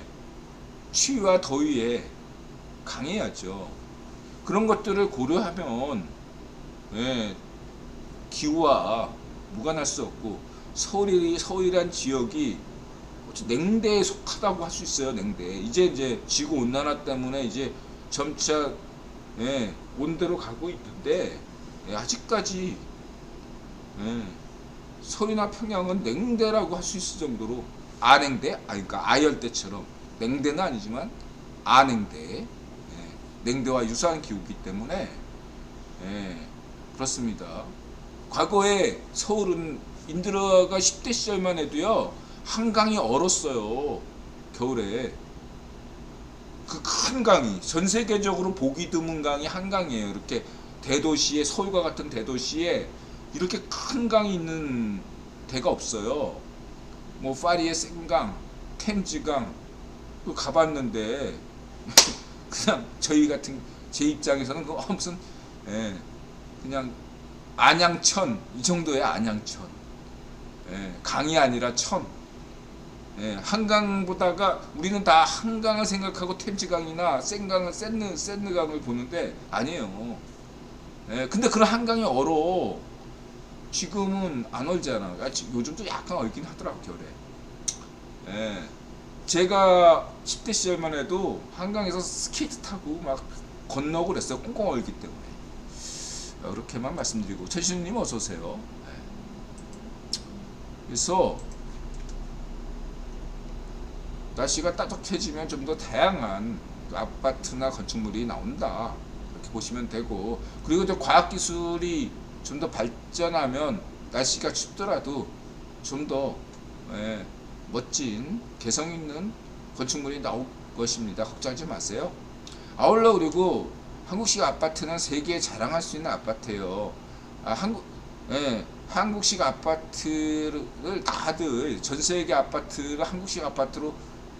추위와 더위에 강해야죠. 그런 것들을 고려하면, 예, 기후와 무관할 수 없고, 서울이란 지역이 냉대에 속하다고 할 수 있어요. 냉대. 이제 지구 온난화 때문에 이제 점차, 예, 온대로 가고 있는데, 예, 아직까지, 예, 서울이나 평양은 냉대라고 할 수 있을 정도로 아냉대, 그러니까 아열대처럼 냉대는 아니지만 아냉대, 예, 냉대와 유사한 기후이기 때문에, 예, 그렇습니다. 과거에 서울은 인드라가 10대 시절만 해도요, 한강이 얼었어요. 겨울에. 그 큰 강이, 전 세계적으로 보기 드문 강이 한강이에요. 이렇게 대도시에, 서울과 같은 대도시에 이렇게 큰 강이 있는 데가 없어요. 뭐 파리의 센강, 템즈강 또 가봤는데 그냥 제 입장에서는 그 무슨, 예, 그냥 안양천 이 정도의 안양천, 예, 강이 아니라 천. 예, 한강보다가 우리는 다 한강을 생각하고 템즈강이나 센강을 센느강을 보는데 아니에요. 예, 근데 그런 한강이 얼어. 지금은 안 얼잖아. 요즘도 약간 얼긴 하더라고 겨울에. 예, 제가 10대 시절만 해도 한강에서 스케이트 타고 막 건너고 그랬어요. 꽁꽁 얼기 때문에. 그렇게만 말씀드리고, 최신우님 어서 오세요. 예. 그래서 날씨가 따뜻해지면 좀 더 다양한 아파트나 건축물이 나온다, 이렇게 보시면 되고, 그리고 또 과학기술이 좀 더 발전하면 날씨가 춥더라도 좀 더, 예, 멋진 개성 있는 건축물이 나올 것입니다. 걱정하지 마세요. 아울러 그리고 한국식 아파트는 세계에 자랑할 수 있는 아파트예요. 예, 한국식 아파트를 다들 전 세계 아파트를 한국식 아파트로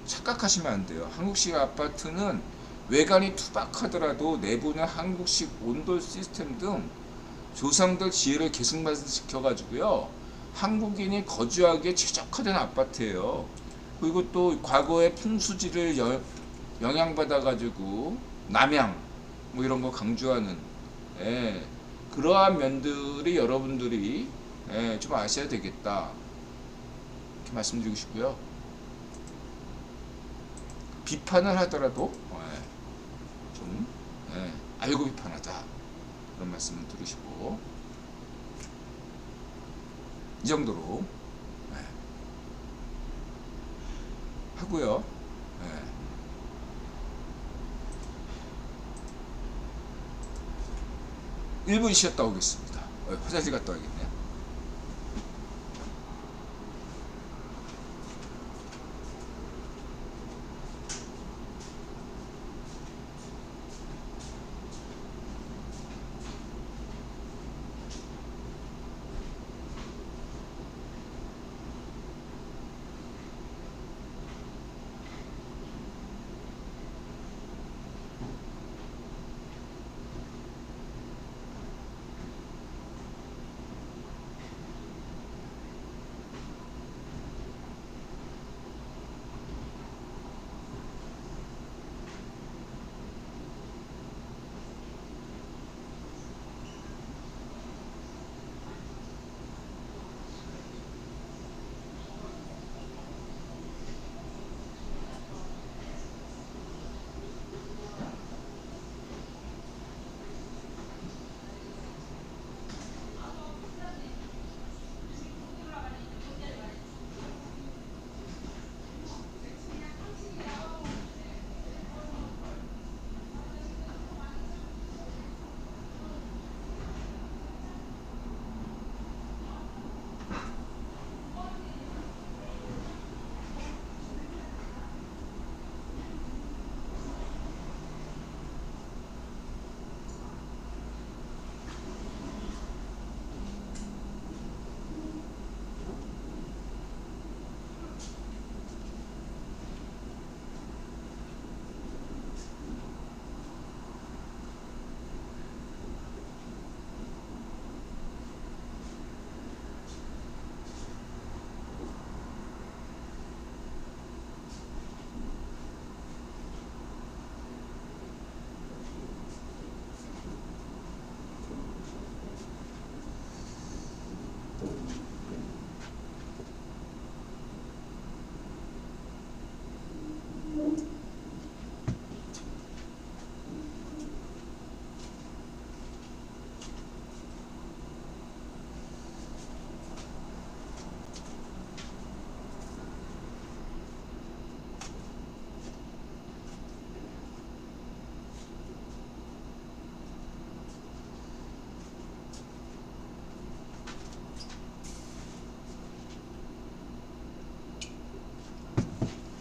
착각하시면 안 돼요. 한국식 아파트는 외관이 투박하더라도 내부는 한국식 온돌 시스템 등 조상들 지혜를 계승시켜 가지고요, 한국인이 거주하기에 최적화된 아파트예요. 그리고 또 과거의 풍수지를 영향받아 가지고 남양 뭐 이런 거 강조하는, 예, 그러한 면들이 여러분들이, 예, 좀 아셔야 되겠다, 이렇게 말씀드리고 싶고요. 비판을 하더라도, 예, 좀, 예, 알고 비판하자, 그런 말씀을 들으시고, 이 정도로, 예, 하고요. 예. 1분 쉬었다 오겠습니다. 화장실 갔다 와야겠네요.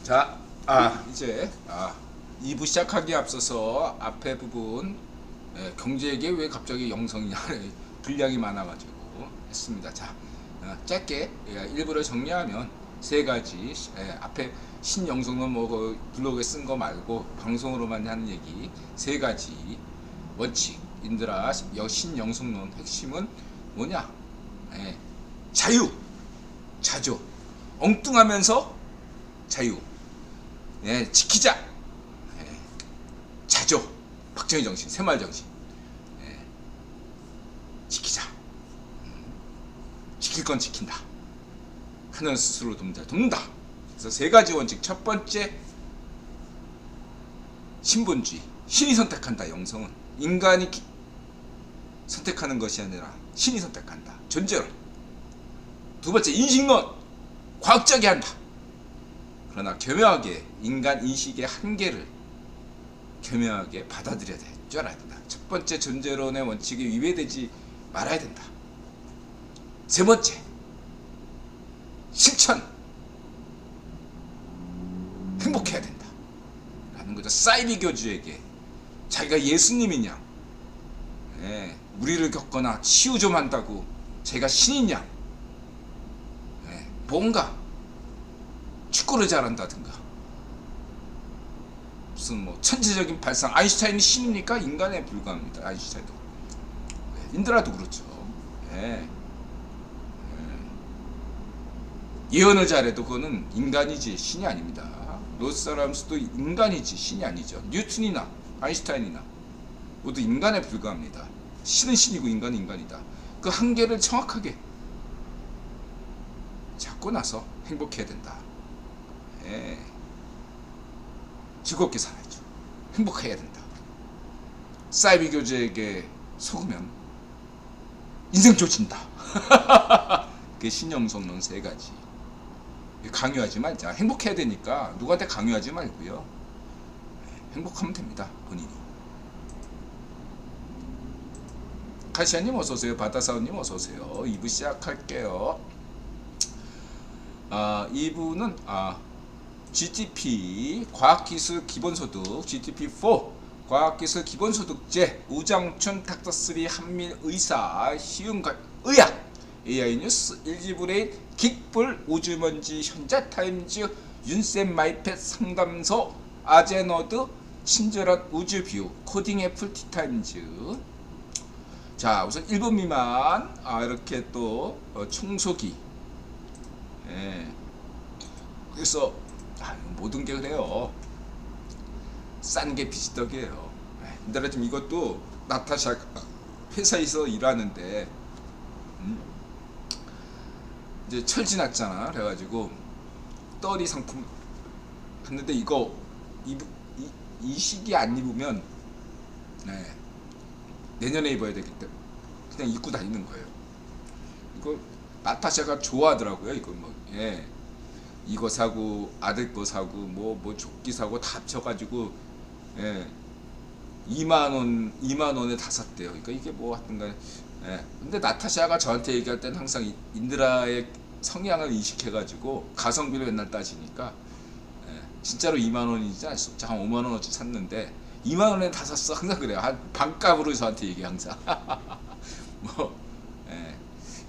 자, 이제 2부 시작하기에 앞서서 앞에 부분 경제계 왜 갑자기 영성이냐 분량이 많아가지고 했습니다. 자, 짧게 1부를 정리하면 세 가지 앞에 신영성론 뭐 블로그에 쓴 거 말고 방송으로만 하는 얘기 세 가지 원칙인들아 신영성론 핵심은 뭐냐? 자유, 자조, 엉뚱하면서 자유. 지키자. 자조. 박정희 정신, 새마을 정신. 지키자. 지킬 건 지킨다. 하늘 스스로 돕는다. 그래서 세 가지 원칙. 첫 번째, 신본주의. 신이 선택한다. 영성은 인간이 선택하는 것이 아니라 신이 선택한다. 존재론. 두 번째, 인식론. 과학적이 한다. 그러나 교묘하게 인간 인식의 한계를 교묘하게 받아들여야 될 줄 알아야 된다. 첫 번째 존재론의 원칙에 위배되지 말아야 된다. 세 번째, 실천. 행복해야 된다. 라는 거죠. 사이비교주에게 자기가 예수님이냐, 무리를 겪거나 치유 좀 한다고 제가 신이냐, 뭔가 축구를 잘한다든가 무슨 뭐 천재적인 발상, 아인슈타인이 신입니까? 인간에 불과합니다. 아인슈타인도 인드라도 그렇죠. 예언을 잘해도 그거는 인간이지 신이 아닙니다. 로스사람스도 인간이지 신이 아니죠. 뉴턴이나 아인슈타인이나 모두 인간에 불과합니다. 신은 신이고 인간은 인간이다. 그 한계를 정확하게 잡고 나서 행복해야 된다. 즐겁게 살아야죠. 행복해야 된다. 사이비 교주에게 속으면 인생 조진다. 그게 신영성론 세 가지. 강요하지 말자. 행복해야 되니까 누구한테 강요하지 말고요. 행복하면 됩니다. 본인이. 아카시아님 어서오세요. 바다사원님 어서오세요. 2부 시작할게요. 2부는 GTP 과학기술 기본소득 GTP4 과학기술 기본소득제 우장춘 닥터3 한민의사 희은의학 AI뉴스 일지브레인 긱불 우주먼지 현자타임즈 윤쌤 마이펫 상담소 아제너드 친절한 우주뷰 코딩애플 티타임즈. 자, 우선 1분 미만 이렇게 또 청소기. 그래서 모든 게 그래요. 싼 게 비지떡이에요. 근데 지금 이것도 나타샤 회사에서 일하는데 이제 철 지났잖아. 그래가지고 떨이 상품 했는데 이거 이 시기에 안 입으면 내년에 입어야 되기 때문에 그냥 입고 다니는 거예요. 이거 나타샤가 좋아하더라고요. 이거 뭐 이거 사고 아들 거 사고 뭐 조끼 사고 다 합쳐가지고 2만 원에 다 샀대요. 그러니까 이게 뭐 하여튼간 근데 나타샤가 저한테 얘기할 때는 항상 인드라의 성향을 인식해가지고 가성비를 맨날 따지니까 진짜로 2만 원이지 알 수 없죠. 한 5만 원어치 샀는데 2만 원에 다 샀어. 항상 그래요. 한 반값으로 저한테 얘기 항상.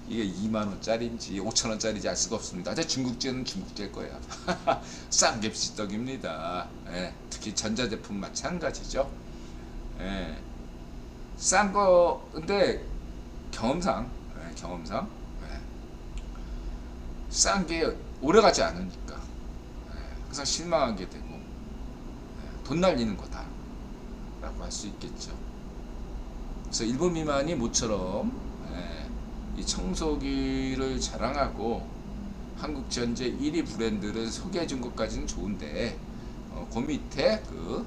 이게 2만 원짜리인지 5천 원짜리인지 알 수가 없습니다. 근데 중국제는 중국제일 거예요. 싼 게 비지떡입니다. 특히 전자제품 마찬가지죠. 싼 거 근데 경험상 싼 게 오래가지 않으니까 항상 실망하게 되고 돈 날리는 거다 라고 할 수 있겠죠. 그래서 일본 미만이 모처럼 이 청소기를 자랑하고 한국 전체 1위 브랜드를 소개해 준 것까지는 좋은데 그 밑에 그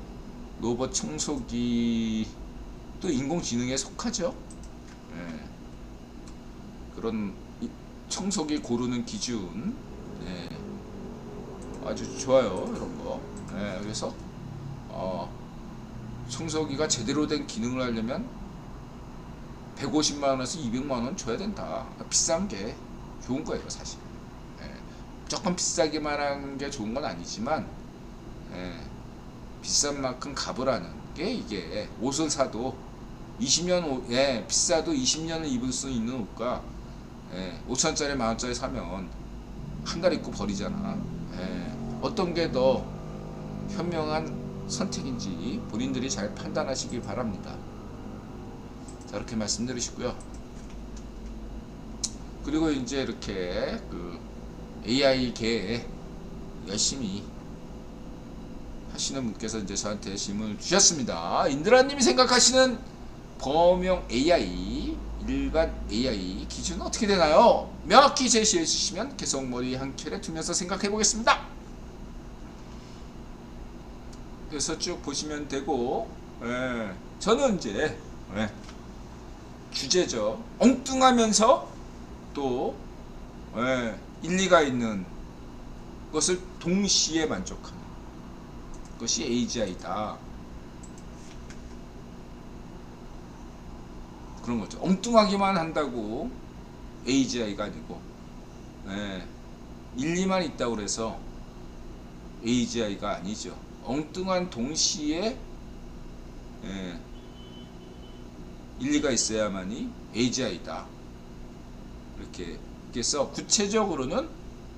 로봇 청소기 또 인공지능에 속하죠. 그런 청소기 고르는 기준 아주 좋아요. 이런 거. 그래서 청소기가 제대로 된 기능을 하려면 150만원에서 200만원 줘야 된다. 비싼 게 좋은 거예요 사실. 조금 비싸기만 한 게 좋은 건 아니지만 비싼 만큼 값을 게 이게 옷을 사도 20년 비싸도 20년을 입을 수 있는 옷과 5천원짜리 만원짜리 사면 한 달 입고 버리잖아. 어떤 게 더 현명한 선택인지 본인들이 잘 판단하시길 바랍니다. 자, 이렇게 말씀드리시고요. 그리고 이제 이렇게 그 AI계에 열심히 하시는 분께서 이제 저한테 질문을 주셨습니다. 인드라님이 생각하시는 범용 AI, 일반 AI 기준은 어떻게 되나요? 명확히 제시해 주시면 개성머리 한 켤에 두면서 생각해 보겠습니다. 그래서 쭉 보시면 되고, 저는 이제 주제죠. 엉뚱하면서 또 일리가 있는 것을 동시에 만족하는 것이 AGI다. 그런 거죠. 엉뚱하기만 한다고 AGI가 아니고 일리만 있다고 그래서 AGI가 아니죠. 엉뚱한 동시에 일리가 있어야만이 AGI다. 이렇게 해서 구체적으로는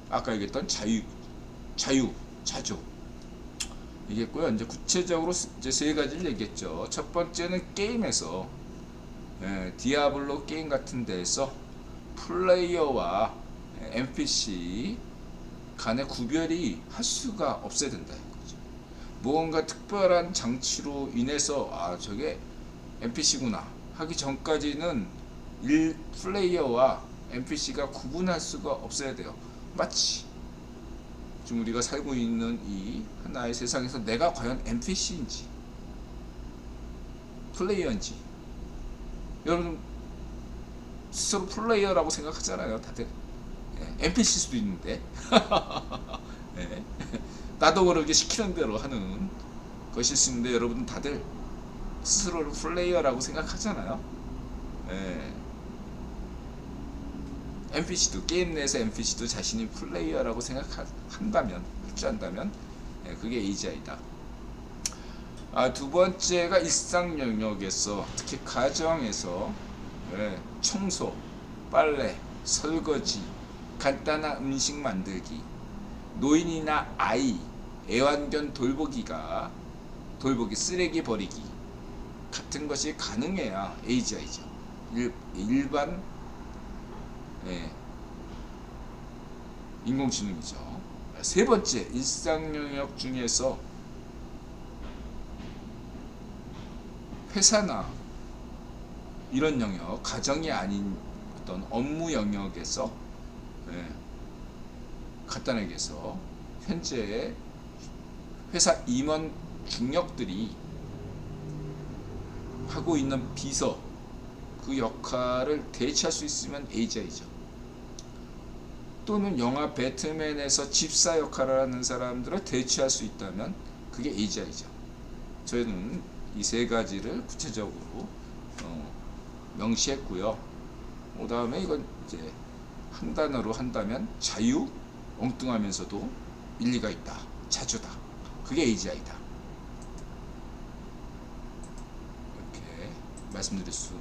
아까 얘기했던 자유, 자조 얘기했고요. 이제 구체적으로 이제 세 가지를 얘기했죠. 첫 번째는 게임에서 디아블로 게임 같은 데에서 플레이어와 NPC 간의 구별이 할 수가 없어야 된다 이거죠. 무언가 특별한 장치로 인해서 저게 NPC구나 하기 전까지는 플레이어와 NPC가 구분할 수가 없어야 돼요. 마치 지금 우리가 살고 있는 이 하나의 세상에서 내가 과연 NPC인지 플레이어인지, 여러분 스스로 플레이어라고 생각하잖아요. 다들 NPC일 수도 있는데 나도 모르게 시키는 대로 하는 것일 수 있는데 여러분 다들 스스로를 플레이어라고 생각하잖아요. 예, NPC도 게임 내에서 NPC도 자신이 플레이어라고 생각한다면, 할줄안다면 예, 그게 AGI다. 두 번째가 일상 영역에서, 특히 가정에서 예, 청소, 빨래, 설거지, 간단한 음식 만들기, 노인이나 아이, 애완견 돌보기 쓰레기 버리기 같은 것이 가능해야 AGI죠. 일반 예, 인공지능이죠. 세 번째, 일상 영역 중에서 회사나 이런 영역, 가정이 아닌 어떤 업무 영역에서 예, 간단하게 얘기해서 현재 회사 임원 중역들이 하고 있는 비서, 그 역할을 대체할 수 있으면 AGI죠. 또는 영화 배트맨에서 집사 역할을 하는 사람들을 대체할 수 있다면 그게 AGI죠. 저희는 이 세 가지를 구체적으로 명시했고요. 그 다음에 이건 이제 한 단어로 한다면 자유, 엉뚱하면서도 일리가 있다, 자주다, 그게 AGI다. 이렇게 말씀드릴 수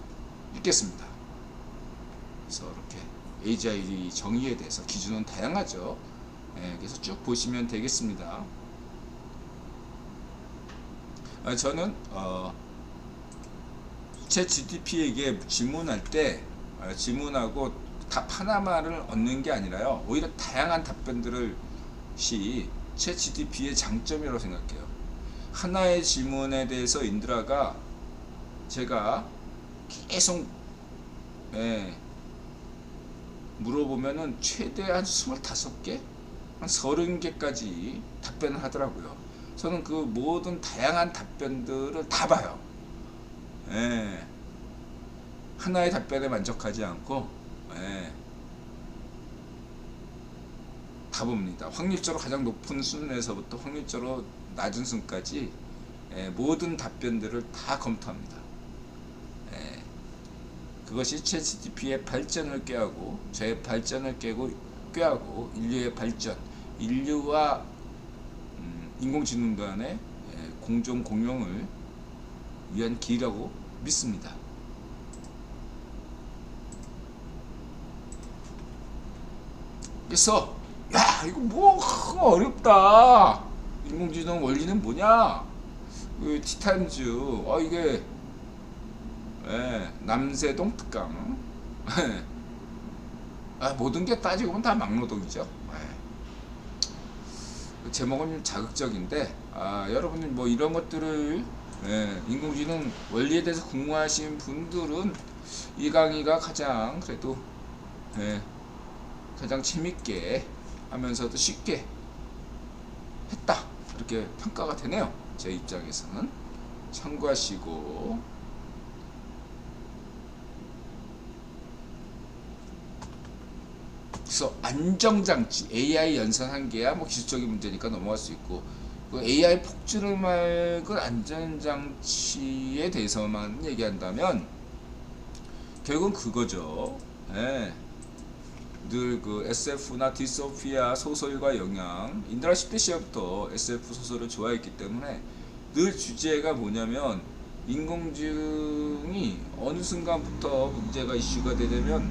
있겠습니다. 그래서 이렇게 AGI 정의에 대해서 기준은 다양하죠. 그래서 쭉 보시면 되겠습니다. 저는 챗GPT에게 질문할 때 질문하고 답 하나만을 얻는 게 아니라요, 오히려 다양한 답변들을 챗GPT의 장점이라고 생각해요. 하나의 질문에 대해서 인드라가 제가 계속 물어보면은 최대한 25개, 한 30개까지 답변을 하더라고요. 저는 그 모든 다양한 답변들을 다 봐요. 하나의 답변에 만족하지 않고 다 봅니다. 확률적으로 가장 높은 수준에서부터 확률적으로 낮은 수준까지 모든 답변들을 다 검토합니다. 그것이 챗GPT의 발전을 꾀하고 저의 발전을 꾀하고 인류의 발전, 인류와 인공지능 간의 공존 공용을 위한 길이라고 믿습니다. 그래서 야, 이거 뭐 어렵다, 인공지능 원리는 뭐냐, 그 티타임즈, 이게 남세동 특강 모든 게 따지고 보면 다 막노동이죠. 제목은 좀 자극적인데 여러분들 뭐 이런 것들을 인공지능 원리에 대해서 궁금하신 분들은 이 강의가 가장 그래도 가장 재밌게 하면서도 쉽게 했다, 이렇게 평가가 되네요. 제 입장에서는 참고하시고, 그래서 안정장치, AI 연산 한계야 뭐 기술적인 문제니까 넘어갈 수 있고, 그 AI 폭주를 말고 안전장치에 대해서만 얘기한다면 결국은 그거죠. 늘 그 SF나 디스토피아 소설과 영향, 인드라 10대 시절부터 SF 소설을 좋아했기 때문에 늘 주제가 뭐냐면, 인공지능이 어느 순간부터 문제가 이슈가 되려면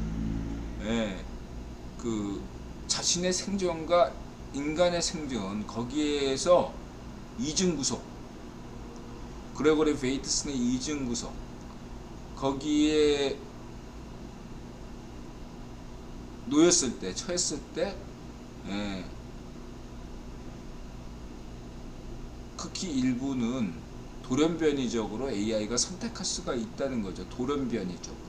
그 자신의 생존과 인간의 생존, 거기에서 이중구속, 그레고리 베이트슨의 이중구속, 거기에 놓였을 때, 처했을 때 극히 일부는 돌연변이적으로 AI가 선택할 수가 있다는 거죠. 돌연변이적으로.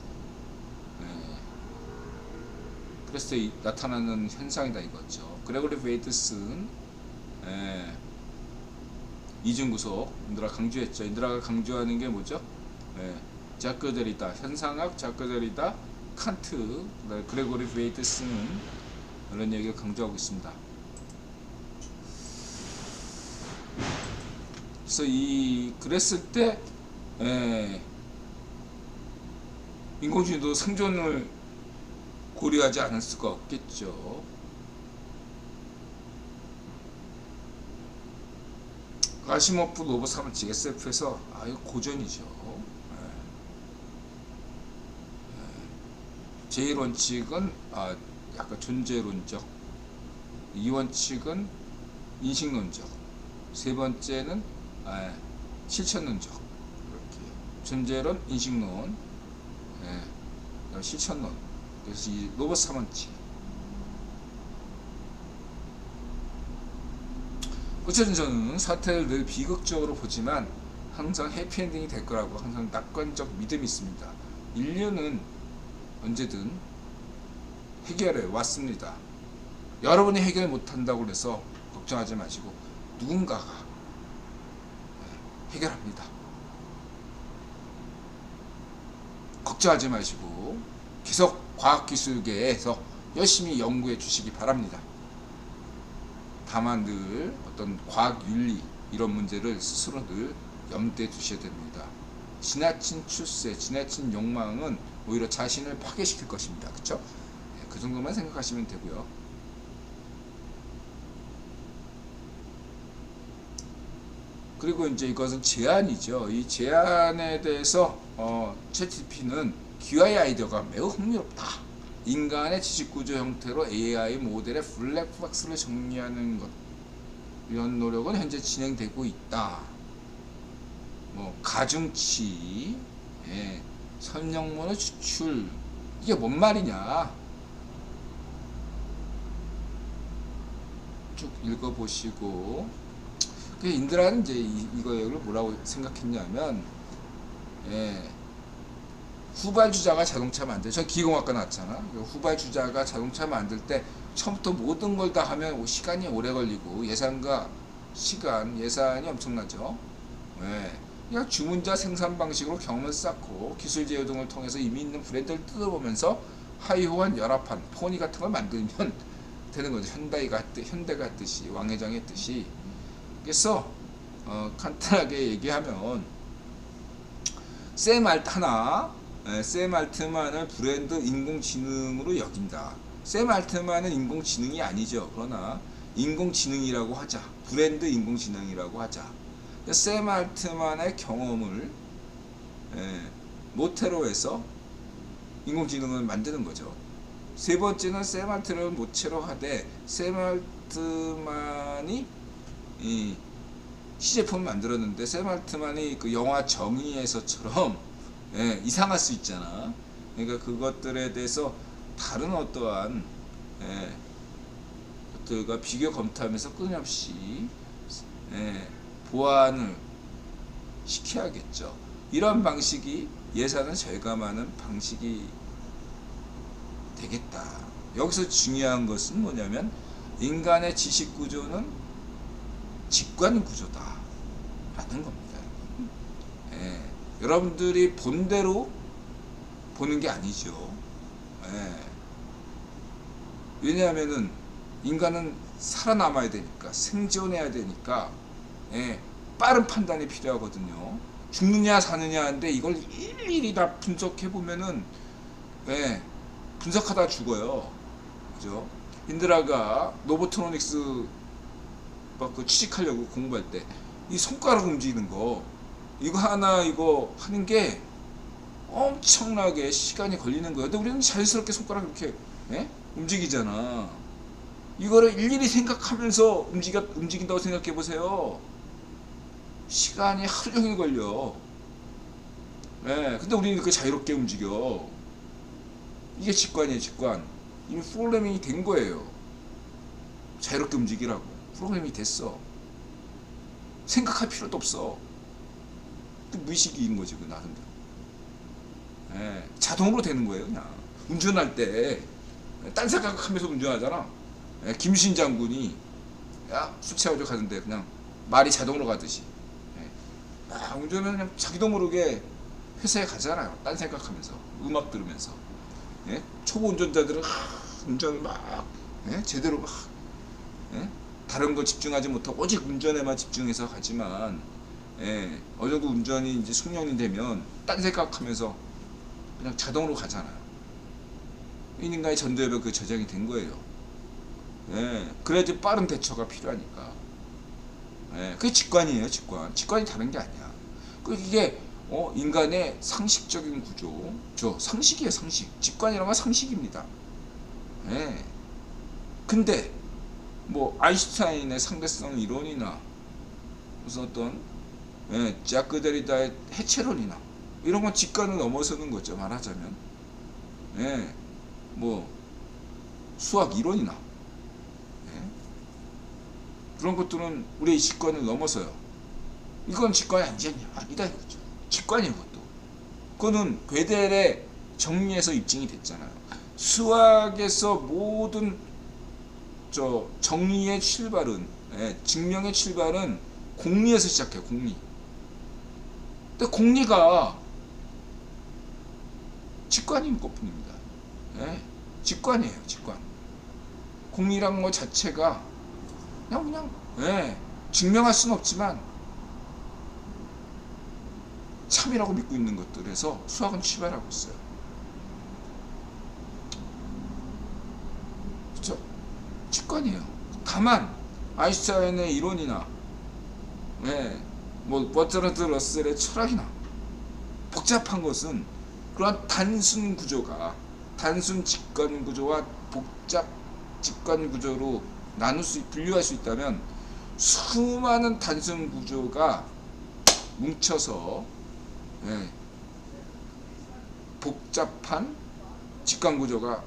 그래서 나타나는 현상이다 이거죠. 그레고리 베이트슨 이중구속, 인드라 강조했죠. 인드라가 강조하는 게 뭐죠? 자크 데리다, 현상학 자크 데리다, 칸트, 그레고리 베이트슨은 이런 얘기를 강조하고 있습니다. 그래서 그랬을 때 인공지능도 생존을 고려하지 않을 수가 없겠죠. 아시모프 로봇 사무직 SF에서 이거 고전이죠. 제1원칙은 약간 존재론적, 2원칙은 인식론적, 세 번째는 실천론적. 이렇게 존재론, 인식론, 실천론. 그래서 이 로봇 사무직. 어쨌든 저는 사태를 늘 비극적으로 보지만 항상 해피엔딩이 될 거라고 항상 낙관적 믿음이 있습니다. 인류는 언제든 해결해 왔습니다. 여러분이 해결 못한다고 해서 걱정하지 마시고 누군가가 해결합니다. 걱정하지 마시고 계속 과학기술계에서 열심히 연구해 주시기 바랍니다. 다만 늘 어떤 과학윤리 이런 문제를 스스로 늘 염두에 두셔야 됩니다. 지나친 출세, 지나친 욕망은 오히려 자신을 파괴시킬 것입니다. 그쵸? 그 정도만 생각하시면 되고요. 그리고 이제 이것은 제안이죠. 이 제안에 대해서 챗GPT는 기와의 아이디어가 매우 흥미롭다. 인간의 지식구조 형태로 AI 모델의 블랙박스를 정리하는 것, 이런 노력은 현재 진행되고 있다. 가중치, 설명문의 추출, 이게 뭔 말이냐? 쭉 읽어보시고, 인드라는 이제 이거를 뭐라고 생각했냐면, 후발주자가 자동차 만들, 저 기계공학과 나왔잖아. 후발주자가 자동차 만들 때 처음부터 모든 걸 다 하면 시간이 오래 걸리고 예산과 시간, 예산이 엄청나죠. 그냥 주문자 생산 방식으로 경험을 쌓고 기술 제휴 등을 통해서 이미 있는 브랜드를 뜯어보면서 하이호환 열합한 포니 같은 걸 만들면 되는 거죠. 현대가 했듯이, 왕회장이 했듯이. 그래서 간단하게 얘기하면 샘 알트만을 브랜드 인공지능으로 여긴다. 샘 알트만은 인공지능이 아니죠. 그러나 인공지능이라고 하자. 브랜드 인공지능이라고 하자. 샘 알트만의 경험을 모태로 해서 인공지능을 만드는 거죠. 세 번째는 샘 알트를 모체로 하되 샘 알트만이 시제품을 만들었는데 샘 알트만이 그 영화 정의에서처럼 이상할 수 있잖아. 그러니까 그것들에 대해서 다른 어떠한 것들과 비교 검토하면서 끊임없이 보완을 시켜야겠죠. 이런 방식이 예산을 절감하는 방식이 되겠다. 여기서 중요한 것은 뭐냐면 인간의 지식 구조는 직관 구조다 라는 겁니다. 여러분들이 본대로 보는 게 아니죠. 왜냐하면은 인간은 살아남아야 되니까, 생존해야 되니까 빠른 판단이 필요하거든요. 죽느냐 사느냐 하는데 이걸 일일이 다 분석해 보면은 분석하다 죽어요. 그죠? 인드라가 노보트로닉스 그 취직하려고 공부할 때 이 손가락 움직이는 거 이거 하나 이거 하는 게 엄청나게 시간이 걸리는 거예요. 근데 우리는 자연스럽게 손가락 이렇게 움직이잖아. 이거를 일일이 생각하면서 움직인다고 생각해 보세요. 시간이 하루 종일 걸려. 근데 우리는 그 자유롭게 움직여. 이게 직관이에요, 직관. 이미 프로그래밍이 된 거예요. 자유롭게 움직이라고. 프로그래밍이 됐어. 생각할 필요도 없어. 그 무의식인 거지, 그 나름대로. 자동으로 되는 거예요, 그냥. 운전할 때, 딴 생각하면서 운전하잖아. 김신 장군이, 술 취하고 가는데 그냥 말이 자동으로 가듯이. 운전은 그냥 자기도 모르게 회사에 가잖아요. 딴 생각하면서. 음악 들으면서. 초보 운전자들은 운전을 막, 제대로 막, 다른 거 집중하지 못하고 오직 운전에만 집중해서 가지만 어느 정도 운전이 이제 숙련이 되면 딴 생각하면서 그냥 자동으로 가잖아요. 인간의 전두엽에 그 저장이 된 거예요. 예, 그래야지 빠른 대처가 필요하니까. 예, 그게 직관이에요, 직관. 직관이 다른 게 아니야. 이게 인간의 상식적인 구조, 상식이에요, 상식. 직관이라는 건 상식입니다. 예. 근데 뭐 아인슈타인의 상대성 이론이나 무슨 어떤 자크 데리다의 해체론이나 이런 건 직관을 넘어서는 거죠, 말하자면. 예. 뭐 수학 이론이나 그런 것들은 우리의 직관을 넘어서요. 이건 직관이 아니다 이거죠. 직관이에요, 그것도. 그거는 괴델의 정리에서 입증이 됐잖아요. 수학에서 모든 정리의 출발은, 증명의 출발은 공리에서 시작해요, 공리. 근데 공리가 직관인 것 뿐입니다. 직관이에요, 직관. 공리란 것 자체가 그냥 증명할 수는 없지만 참이라고 믿고 있는 것들에서 수학은 출발하고 있어요. 그렇죠? 직관이에요. 다만 아인슈타인의 이론이나 뭐 버트란드 러셀의 철학이나 복잡한 것은 그런 단순 구조가 단순 직관 구조와 복잡 직관 구조로 분류할 수 있다면 수많은 단순 구조가 뭉쳐서 복잡한 직관 구조가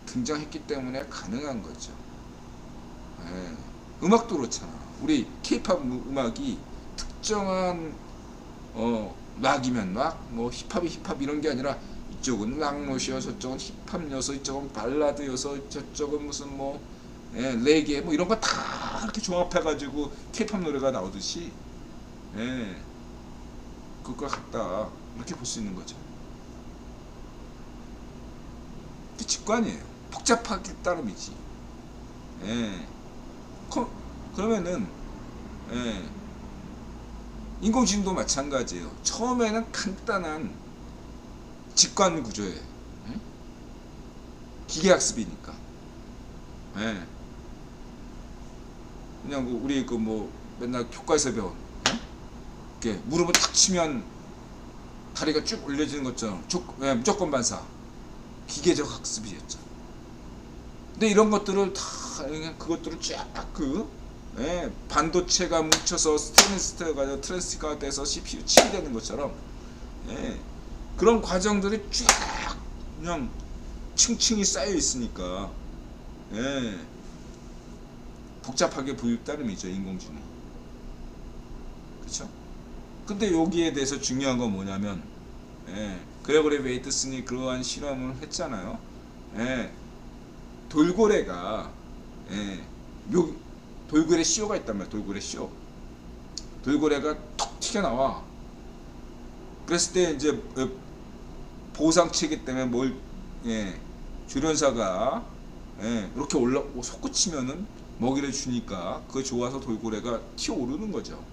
등장했기 때문에 가능한 거죠. 음악도 그렇잖아. 우리 K-팝 음악이 특정한 락이면 락, 뭐 힙합이 힙합 이런 게 아니라 이쪽은 락노시여, 저쪽은 힙합여서, 이쪽은 발라드여서, 저쪽은 무슨 뭐 레게 뭐 이런 거 다 이렇게 종합해가지고 K-팝 노래가 나오듯이 그것과 같다 이렇게 볼 수 있는 거죠. 그 직관이에요. 복잡하기 따름이지. 그러면은 인공지능도 마찬가지예요. 처음에는 간단한 직관 구조예요. 기계학습이니까. 그냥 우리 그 뭐 맨날 교과에서 배운 이렇게 무릎을 탁 치면 다리가 쭉 올려지는 것처럼 무조건 반사 기계적 학습이었죠. 근데 이런 것들을 다 그것들을 쫙 반도체가 뭉쳐서 트랜스가 돼서 CPU 칩이 되는 것처럼 그런 과정들이 쫙 그냥 층층이 쌓여 있으니까 복잡하게 보일 따름이죠, 인공지능. 그렇죠? 근데 여기에 대해서 중요한 건 뭐냐면 그레고리 베이트슨이 그러한 실험을 했잖아요. 돌고래가 돌고래 쇼가 있단 말이야. 돌고래 쇼. 돌고래가 톡 튀겨나와. 그랬을 때 이제 보상치기 때문에 조련사가 이렇게 솟구치면은 먹이를 주니까 그게 좋아서 돌고래가 튀어오르는 거죠.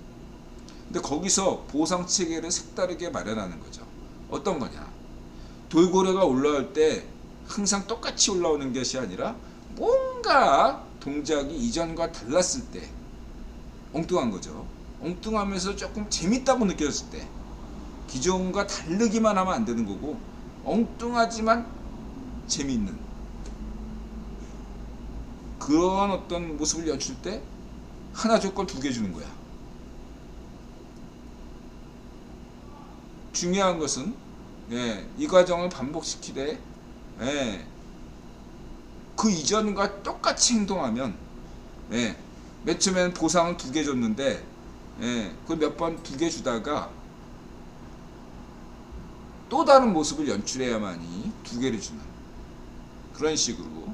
근데 거기서 보상체계를 색다르게 마련하는 거죠. 어떤 거냐? 돌고래가 올라올 때 항상 똑같이 올라오는 것이 아니라 뭔가 동작이 이전과 달랐을 때 엉뚱한 거죠. 엉뚱하면서 조금 재밌다고 느껴졌을 때 기존과 다르기만 하면 안 되는 거고 엉뚱하지만 재미있는 그런 어떤 모습을 연출 때 하나 줄 걸 두 개 주는 거야. 중요한 것은 이 과정을 반복시키되 그 이전과 똑같이 행동하면 맨 처음에는 보상을 두 개 줬는데 그 몇 번 두 개 주다가 또 다른 모습을 연출해야만이 두 개를 주는 그런 식으로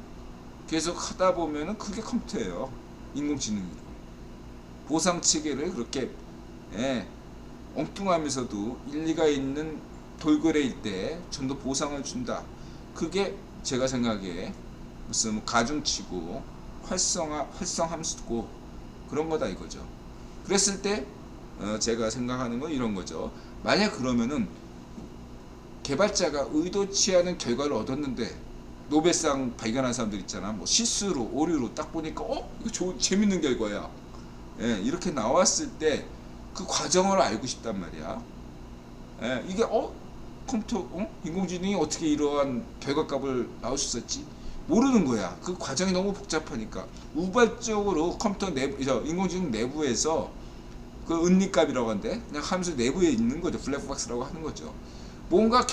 계속 하다 보면은 그게 컴퓨터예요. 인공지능이 보상 체계를 그렇게 엉뚱하면서도 일리가 있는 돌고래일 때 좀 더 보상을 준다. 그게 제가 생각에 무슨 가중치고 활성함수고 그런 거다 이거죠. 그랬을 때 제가 생각하는 건 이런 거죠. 만약 그러면은 개발자가 의도치 않은 결과를 얻었는데 노벨상 발견한 사람들 있잖아. 뭐 실수로 오류로 딱 보니까 이거 좋은 재밌는 결과야. 예, 이렇게 나왔을 때 그 과정을 알고 싶단 말이야. 예, 이게 컴퓨터 인공지능이 어떻게 이러한 결과값을 나올 수 있었지? 모르는 거야. 그 과정이 너무 복잡하니까 우발적으로 컴퓨터 내부, 인공지능 내부에서 그 은리값이라고 하는데 그냥 함수 내부에 있는 거죠. 블랙박스라고 하는 거죠. 뭔가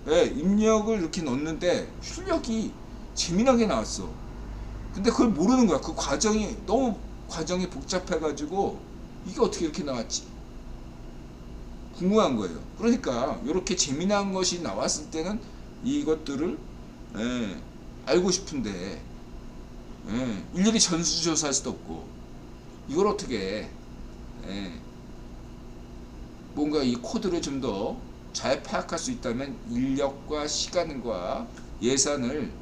입력을 이렇게 넣는데 출력이 재미나게 나왔어. 근데 그걸 모르는 거야. 그 과정이 너무 복잡해가지고 이게 어떻게 이렇게 나왔지? 궁금한 거예요. 그러니까 이렇게 재미난 것이 나왔을 때는 이것들을 알고 싶은데 일일이 전수조사할 수도 없고 이걸 어떻게 뭔가 이 코드를 좀 더 잘 파악할 수 있다면 인력과 시간과 예산을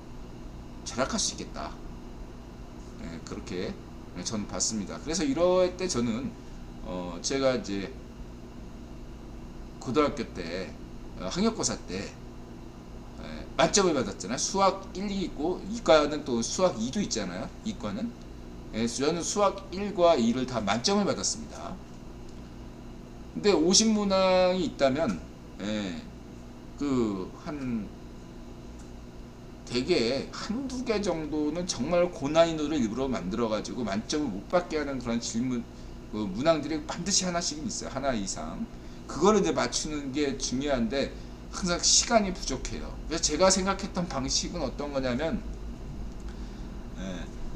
절약할 수 있겠다. 그렇게 저는 봤습니다. 그래서 이럴 때 저는 제가 이제 고등학교 때 학력고사 때 만점을 받았잖아요. 수학 1, 2 있고 이과는 또 수학 2도 있잖아요. 이과는 저는 수학 1과 2를 다 만점을 받았습니다. 근데 50문항이 있다면 대개 한두 개 정도는 정말 고난이도를 일부러 만들어 가지고 만점을 못 받게 하는 그런 질문 문항들이 반드시 하나씩은 있어요. 하나 이상. 그거를 이제 맞추는 게 중요한데 항상 시간이 부족해요. 그래서 제가 생각했던 방식은 어떤 거냐면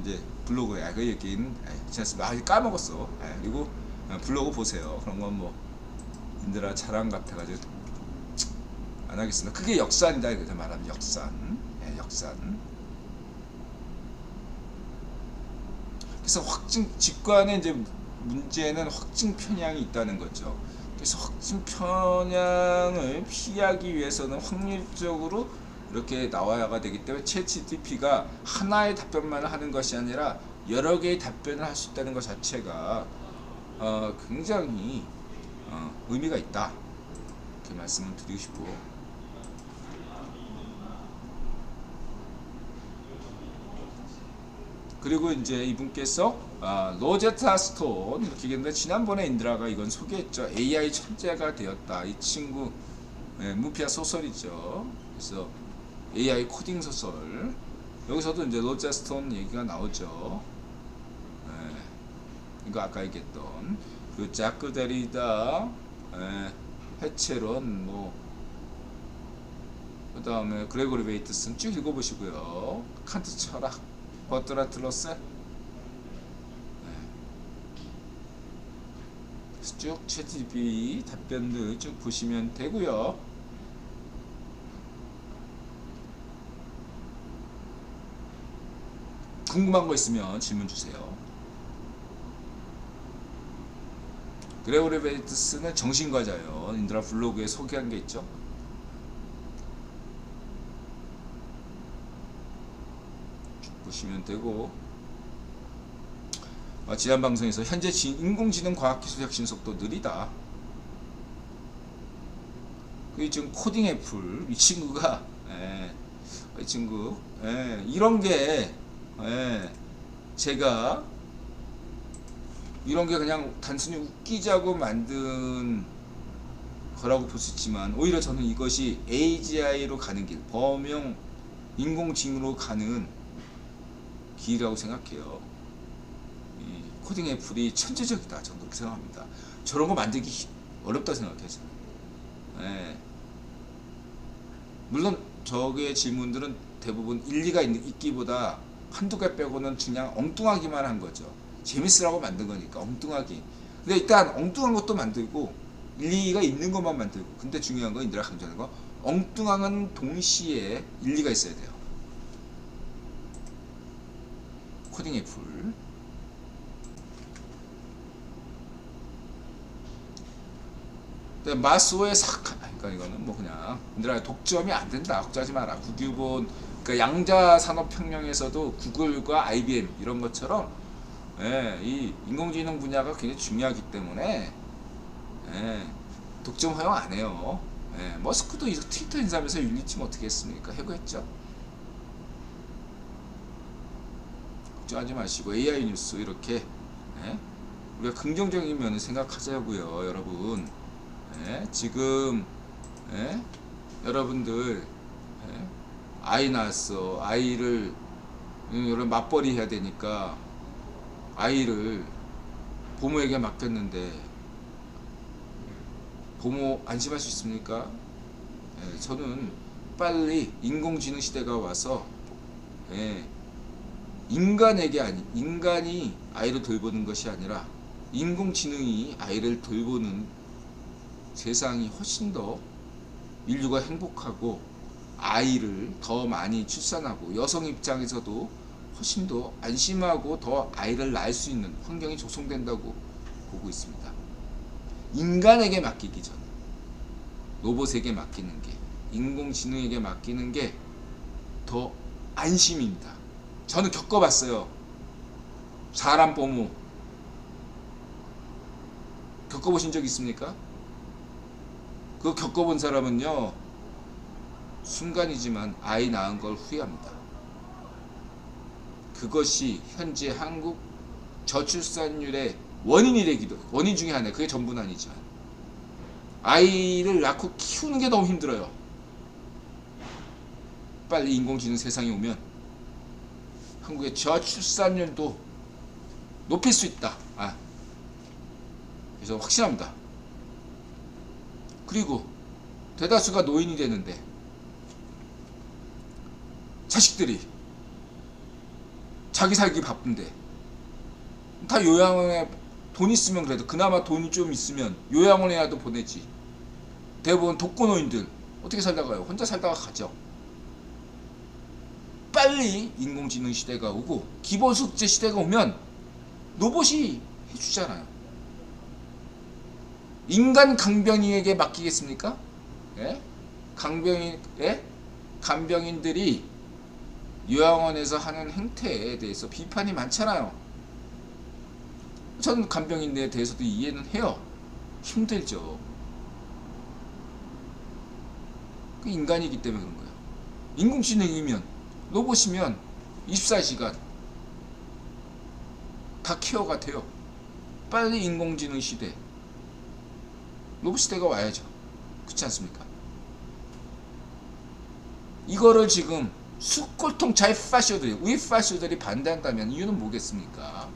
이제 블로그에 그 얘기는 괜찮습니다. 까먹었어. 그리고 블로그 보세요. 그런 건 뭐 인들아 자랑 같아가지고 안 하겠습니다. 그게 역산이다 이거죠. 말하면 역산. 역산. 그래서 직관의 이제 문제는 확증 편향이 있다는 거죠. 그래서 확증 편향을 피하기 위해서는 확률적으로 이렇게 나와야 되기 때문에 챗GPT가 하나의 답변만 하는 것이 아니라 여러 개의 답변을 할 수 있다는 것 자체가 굉장히 의미가 있다. 이렇게 말씀을 드리고 싶고. 그리고 이제 이분께서 로제타 스톤 이렇게 얘기했는데 지난번에 인드라가 이건 소개했죠. AI 천재가 되었다. 이 친구 무피아 소설이죠. 그래서 AI 코딩 소설. 여기서도 이제 로제타 스톤 얘기가 나오죠. 이거 아까 얘기했던 그 자크 데리다 해체론 그 다음에 그레고리 베이트슨 쭉 읽어보시고요. 칸트 철학 버트라틀러스 쭉 챗GPT 답변들 쭉 보시면 되고요. 궁금한 거 있으면 질문 주세요. 그레고리 베이트스는 정신과자예요. 인드라 블로그에 소개한 게 있죠. 보시면 되고 지난 방송에서 현재 인공지능 과학기술 혁신 속도 느리다. 그 지금 코딩 애플 이 친구가 이 친구 이런 게 제가 이런 게 그냥 단순히 웃기자고 만든 거라고 볼 수 있지만 오히려 저는 이것이 AGI로 가는 길, 범용 인공지능으로 가는 길이라고 생각해요. 이 코딩 애플이 천재적이다. 저는 그렇게 생각합니다. 저런 거 만들기 어렵다 생각해요. 물론 저의 질문들은 대부분 일리가 있기보다 한두 개 빼고는 그냥 엉뚱하기만 한 거죠. 재밌으라고 만든 거니까 엉뚱하기. 근데 일단 엉뚱한 것도 만들고 일리가 있는 것만 만들고. 근데 중요한 건 인드라 강조하는 거 엉뚱한 동시에 일리가 있어야 돼요. 코딩 애플. 마스오의 그러니까 이거는 뭐 그냥 인드라 독점이 안 된다. 걱정하지 마라. 국유본 그러니까 양자 산업혁명에서도 구글과 IBM 이런 것처럼 이 인공지능 분야가 굉장히 중요하기 때문에 독점 허용 안 해요. 머스크도 트위터 인사하면서 윤리팀 어떻게 했습니까? 해고했죠. 걱정하지 마시고 AI 뉴스 이렇게 우리가 긍정적인 면을 생각하자고요, 여러분. 지금 여러분들 아이 낳았어. 아이를 여러분 맞벌이 해야 되니까 아이를 부모에게 맡겼는데 부모 안심할 수 있습니까? 저는 빨리 인공지능 시대가 와서 인간이 아이를 돌보는 것이 아니라 인공지능이 아이를 돌보는 세상이 훨씬 더 인류가 행복하고 아이를 더 많이 출산하고 여성 입장에서도 훨씬 더 안심하고 더 아이를 낳을 수 있는 환경이 조성된다고 보고 있습니다. 인간에게 맡기기 전에 로봇에게 맡기는 게, 인공지능에게 맡기는 게 더 안심입니다. 저는 겪어봤어요. 사람 부모 겪어보신 적 있습니까? 그거 겪어본 사람은요, 순간이지만 아이 낳은 걸 후회합니다. 그것이 현재 한국 저출산율의 원인이 되기도, 원인 중에 하나, 그게 전부는 아니지만 아이를 낳고 키우는 게 너무 힘들어요. 빨리 인공지능 세상이 오면 한국의 저출산율도 높일 수 있다. 그래서 확신합니다. 그리고 대다수가 노인이 되는데 자식들이 자기 살기 바쁜데 다 요양원에 돈 있으면, 그래도 그나마 돈이 좀 있으면 요양원에라도 보내지. 대부분 독거노인들 어떻게 살다가요? 혼자 살다가 가죠. 빨리 인공지능 시대가 오고 기본숙제 시대가 오면 로봇이 해주잖아요. 인간 간병인에게 맡기겠습니까? 간병인들이 요양원에서 하는 행태에 대해서 비판이 많잖아요. 저는 간병인에 대해서도 이해는 해요. 힘들죠. 그 인간이기 때문에 그런 거예요. 인공지능이면, 로봇이면 24시간 다 케어가 돼요. 빨리 인공지능 시대, 로봇 시대가 와야죠. 그렇지 않습니까? 이거를 지금 수꼴통 좌파쇼들이, 우파쇼들이 반대한다면 이유는 뭐겠습니까?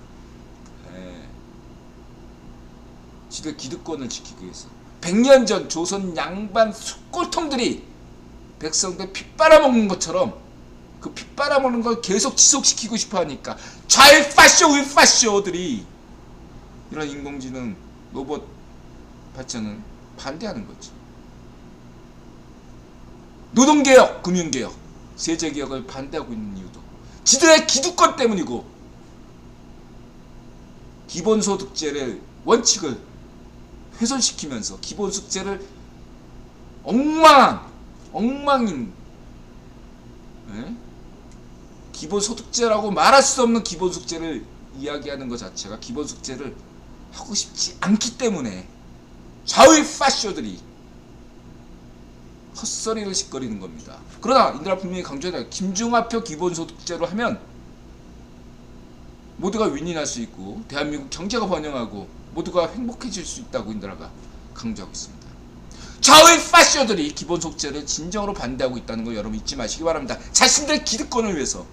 지들 기득권을 지키기 위해서 100년 전 조선 양반 수꼴통들이 백성들 피 빨아먹는 것처럼 그 피 빨아먹는 걸 계속 지속시키고 싶어 하니까 좌파쇼, 우파쇼들이 이런 인공지능 로봇 발전을 반대하는 거지. 노동개혁, 금융개혁, 세제개혁을 반대하고 있는 이유도 지들의 기득권 때문이고, 기본소득제를 원칙을 훼손시키면서 기본소득제를 엉망인 기본소득제라고 말할 수 없는 기본소득제를 이야기하는 것 자체가 기본소득제를 하고 싶지 않기 때문에 좌의 파쇼들이 헛소리를 짓거리는 겁니다. 그러나 인들아 분명히 강조해야 김중화표 기본소득제로 하면 모두가 윈윈할 수 있고 대한민국 경제가 번영하고 모두가 행복해질 수 있다고 인들아가 강조하고 있습니다. 좌의 파쇼들이 기본소득제를 진정으로 반대하고 있다는 거 여러분 잊지 마시기 바랍니다. 자신들의 기득권을 위해서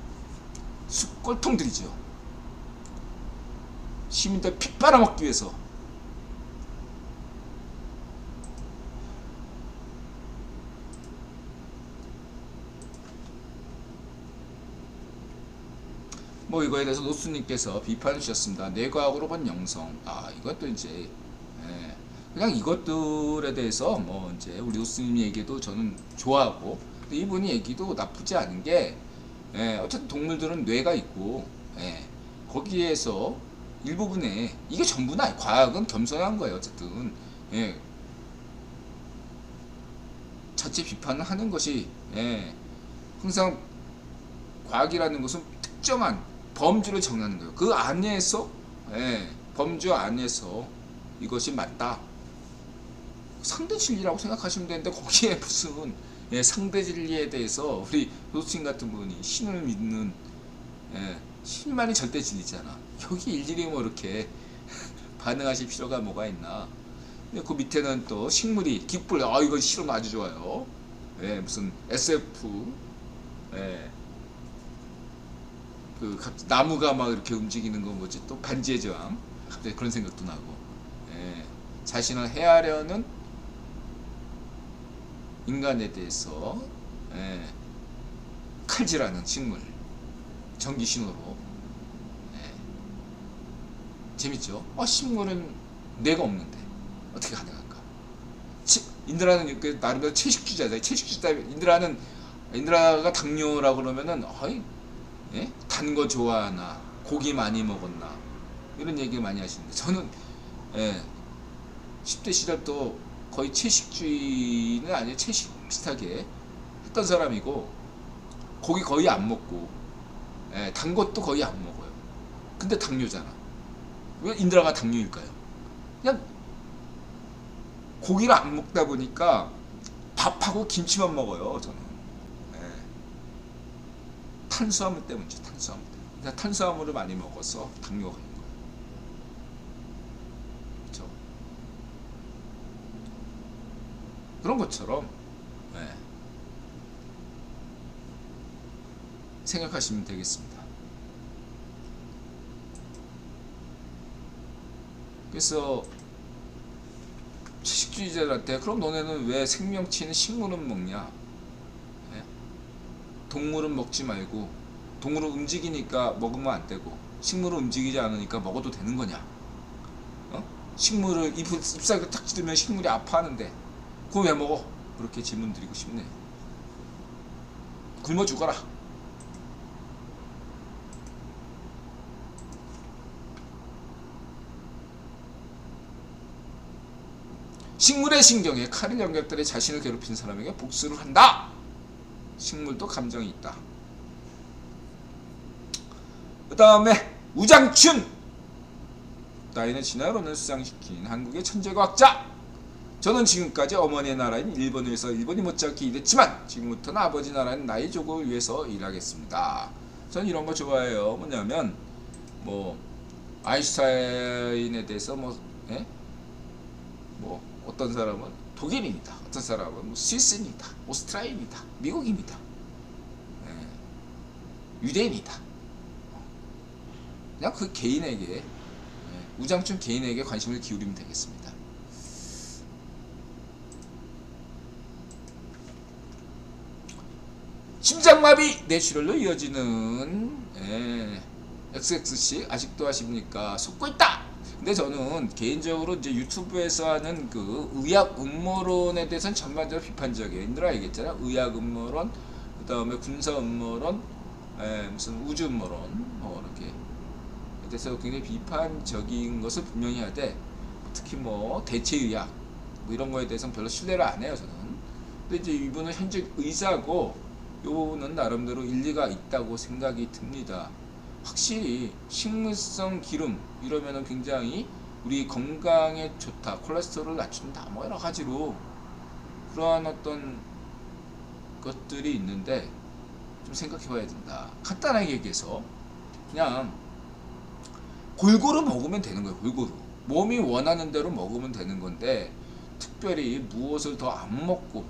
꼴통들이죠. 시민들 피 빨아먹기 위해서. 뭐 이거에 대해서 노수님께서 비판을 주셨습니다. 뇌과학으로 본 영성. 이것도 이제 그냥 이것들에 대해서 뭐 이제 우리 노수님 얘기도 저는 좋아하고, 이분이 얘기도 나쁘지 않은 게 어쨌든 동물들은 뇌가 있고 거기에서 일부분에 이게 전부는 아니, 과학은 겸손한 거예요. 어쨌든 자체 비판을 하는 것이 항상 과학이라는 것은 특정한 범주를 정하는 거예요. 그 안에서 범주 안에서 이것이 맞다. 상대 진리라고 생각하시면 되는데 거기에 무슨 상대 진리에 대해서 우리 로스틴 같은 분이 신을 믿는 신만이 절대 진리잖아. 여기 일일이 뭐 이렇게 반응하실 필요가 뭐가 있나. 근데 그 밑에는 또 식물이 깃불, 이거 실험 아주 좋아요. 무슨 SF 그 나무가 막 이렇게 움직이는 거 뭐지, 또 반지의 제왕, 갑자기 그런 생각도 나고. 자신을 해하려는 인간에 대해서 칼질하는 식물, 전기 신호로. 재밌죠? 식물은 뇌가 없는데 어떻게 가능한가? 인드라는 그 나름대로 채식주자잖아요. 채식주자. 인드라가 당뇨라고 그러면은 단 거 좋아하나, 고기 많이 먹었나, 이런 얘기 많이 하시는데, 저는 10대 시절도 거의 채식주의는 아니에요. 채식 비슷하게 했던 사람이고, 고기 거의 안 먹고, 단 것도 거의 안 먹어요. 근데 당뇨잖아. 왜 인드라가 당뇨일까요? 그냥 고기를 안 먹다 보니까 밥하고 김치만 먹어요, 저는. 탄수화물 때문이죠, 탄수화물 때문에. 그러니까 탄수화물을 많이 먹어서 당뇨가 걸린 거예요. 그렇죠? 그런 것처럼 생각하시면 되겠습니다. 그래서 채식주의자들한테 그럼 너네는 왜 생명체 있는 식물은 먹냐? 동물은 먹지 말고, 동물은 움직이니까 먹으면 안 되고 식물은 움직이지 않으니까 먹어도 되는 거냐? 식물을 잎사귀를 탁 찌르면 식물이 아파하는데 그거 왜 먹어? 그렇게 질문 드리고 싶네요. 굶어 죽어라. 식물의 신경에 칼을 연결들해 자신을 괴롭힌 사람에게 복수를 한다. 식물도 감정이 있다. 그 다음에 우장춘, 나이는 진화론을 수상시킨 한국의 천재과학자. 저는 지금까지 어머니의 나라인 일본을 위해서 일본이 못지않게 일했지만 지금부터는 아버지 나라인 나이족을 위해서 일하겠습니다. 저는 이런 거 좋아해요. 뭐냐면 아인슈타인에 대해서 뭐 어떤 사람은 독일인이다, 어떤 사람은 스위스인이다, 오스트리아인이다, 미국인이다, 유대인이다. 그냥 그 개인에게, 우장춘 개인에게 관심을 기울이면 되겠습니다. 심장마비 뇌출혈로 이어지는 XXC 아직도 하십니까? 속고 있다. 근데 저는 개인적으로 이제 유튜브에서 하는 그 의학 음모론에 대해서는 전반적으로 비판적이에요. 인드라 얘기했잖아요. 의학 음모론, 그 다음에 군사 음모론, 무슨 우주 음모론, 이렇게 그래서 굉장히 비판적인 것을 분명히 하되, 특히 대체의학 이런 거에 대해서는 별로 신뢰를 안 해요, 저는. 근데 이제 이분은 현재 의사고 이 부분은 나름대로 일리가 있다고 생각이 듭니다. 확실히 식물성 기름 이러면은 굉장히 우리 건강에 좋다, 콜레스테롤을 낮춘다, 여러 가지로 그러한 어떤 것들이 있는데 좀 생각해 봐야 된다. 간단하게 얘기해서 그냥 골고루 먹으면 되는 거예요. 골고루 몸이 원하는 대로 먹으면 되는 건데, 특별히 무엇을 더 안 먹고